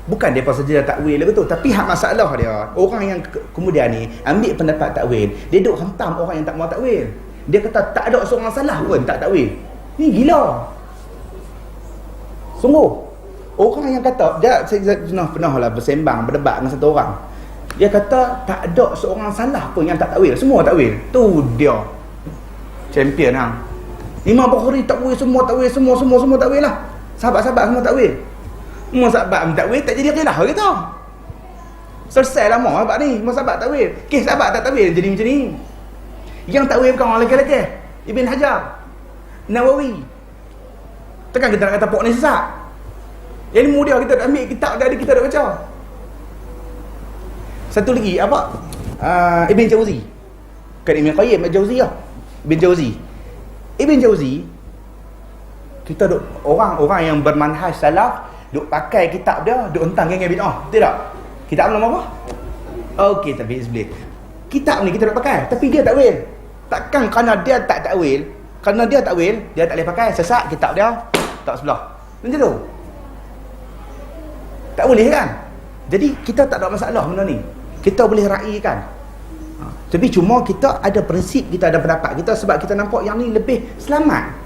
Bukan depa saja takwil lagu tu, tapi hak masalah dia, orang yang kemudian ni ambil pendapat takwil, dia duk hentam orang yang tak mau takwil. Dia kata tak ada seorang salah pun tak takwil. Ni gila. Sungguh. Orang yang kata, saya pernah lah bersembang, berdebat dengan satu orang. Dia kata tak ada seorang salah pun yang tak takwil, semua takwil. Tu dia champion hang. Imam Bukhari takwil, semua takwil, semua takwil lah. Sahabat-sahabat semua takwil. Semua sahabat takwil tak jadi khilah kita. Selesai lama sahabat ni, semua sahabat takwil. Kes sahabat tak takwil jadi macam ni. Yang takwil bukan orang lelaki-lelaki, Ibn Hajar, Nawawi. Takkan kita nak kata pok ni sesat. Ilmu dia kita dah ambil, kitab dia kita dah baca. Satu lagi apa? Ibn Jauzi. Bukan Ibn Qayyim, Ibn Jauzi lah. Ibn Jauzi, kita duk, orang yang bermanhaj salaf duk pakai kitab dia, duk entang geng bid'ah. Betul tak? Kitab nama apa? Okey, tapi sebelah. Kitab ni kita duk pakai, tapi dia takwil. Takkan kerana dia tak takwil, dia tak boleh pakai, sesat kitab dia, tak sebelah. Macam tu. Tak boleh kan? Jadi kita tak ada masalah benda ni. Kita boleh raikan. Tapi cuma kita ada prinsip, kita ada pendapat kita, sebab kita nampak yang ni lebih selamat.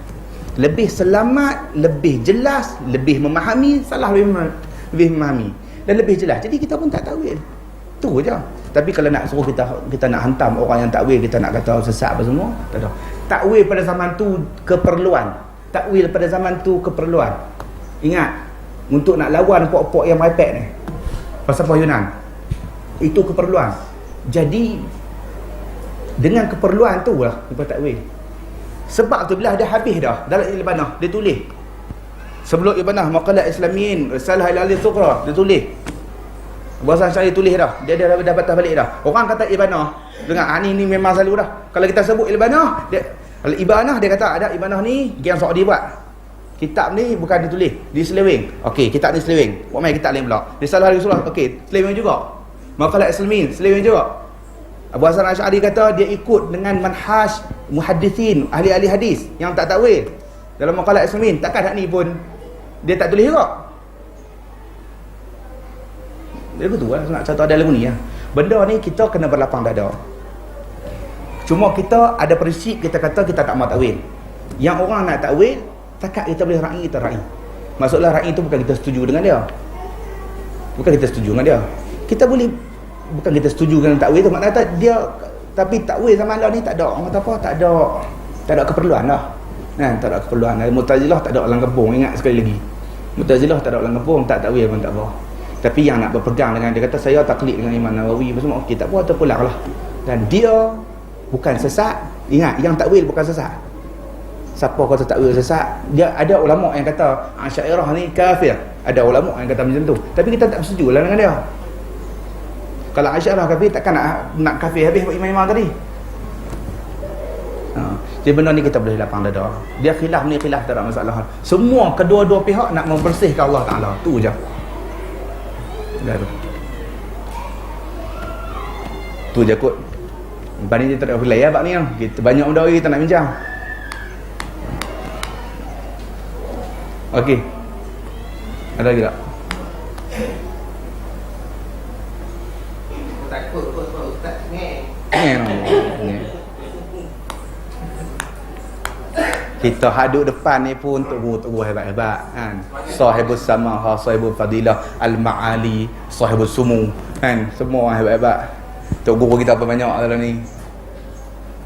Lebih selamat, lebih jelas, lebih memahami, lebih memahami dan lebih jelas. Jadi kita pun tak takwil. Tu je. Tapi kalau nak suruh kita nak hantam orang yang takwil, kita nak kata sesat apa semua, tak ada. Takwil pada zaman tu keperluan. Takwil pada zaman tu keperluan. Ingat, untuk nak lawan pok-pok yang merepek ni, falsafah Yunan, itu keperluan. Jadi dengan keperluan tu lah kita takwil. Sebab tu bila dah habis dah dalam Ibanah, dia tulis sebelum Ibanah Maqalat Islamiyin Risalah ila al-Sughra, dia tulis bahasa Syari, tulis dah, dia dah patah balik dah. Orang kata Ibanah, dengar ni memang selalu dah. Kalau kita sebut Ibanah, kalau Ibanah dia kata ada Ibanah ni Gian Saudi buat. Kitab ni bukan ditulis, diseleweng. Okey, kitab ni seleweng. Buat main kitab lain pula. Risalah Rasulullah, okey, seleweng juga. Maqalat Islamiyin seleweng juga. Abu Hasan Asy'ari kata dia ikut dengan manhaj muhaddithin, ahli-ahli hadis yang tak takwil. Dalam Maqalat Islamiyin, takkan hak ni pun dia tak tulis juga. Dia betul lah nak contoh ada lagu ni ya. Benda ni kita kena berlapang dada. Cuma kita ada prinsip, kita kata kita tak mau takwil. Yang orang nak takwil, takat kita boleh ra'i, kita ra'i. Maksudlah ra'i tu bukan kita setuju dengan dia. Bukan kita setuju dengan dia. Kita boleh, bukan kita setuju dengan takwil tu, maknanya dia, tapi takwil zaman lah ni tak ada, orang kata apa, tak ada keperluan lah. Tak ada keperluan. Mu'tazilah tak ada orang kampung, ingat sekali lagi. Mu'tazilah tak ada orang kampung, tak takwil pun tak apa. Tapi yang nak berpegang dengan dia kata saya taklid dengan Imam Nawawi apa semua, okey tak apa, terpulang lah. Dan dia bukan sesat. Ingat, yang takwil bukan sesat. Siapa kata takwil sesat? Dia ada ulama yang kata Asy'ariyah ni kafir. Ada ulama yang kata macam tu. Tapi kita tak bersetuju lah dengan dia. Kalau Asy'ariyah kafir, takkan nak kafir habis imam-imam tadi. Jadi benda ni kita boleh lapang dada. Dia khilaf ni khilaf, tak ada masalah. Semua kedua-dua pihak nak membersihkan Allah Ta'ala. Tu je. Dah tu. Tu je kot. Lepas ni dia tak ada relay lah bab ni. Kita banyak benda lagi kita nak bincang. Okey. Ada lagi tak? Takut sebab ustaz ngeh. Kita hadut depan ni pun tubuh hebat-hebat kan. Sahibus samaha, sahibul fadilah, al-ma'ali, sahibus sumu kan. Semua orang hebat-hebat. Tok guru kita apa banyak dalam ni.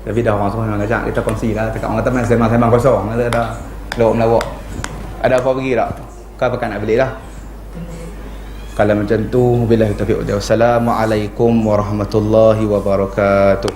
Tapi dah orang semua memang ajak kita kongsi lah. Dekat orang kata main sembang-sembang kosong. Kata dah lawak-melawak. Ada apa pergi tak? Kau apa nak beli lah. Kalau macam tu, billahi taufiq. Wassalamualaikum warahmatullahi wabarakatuh.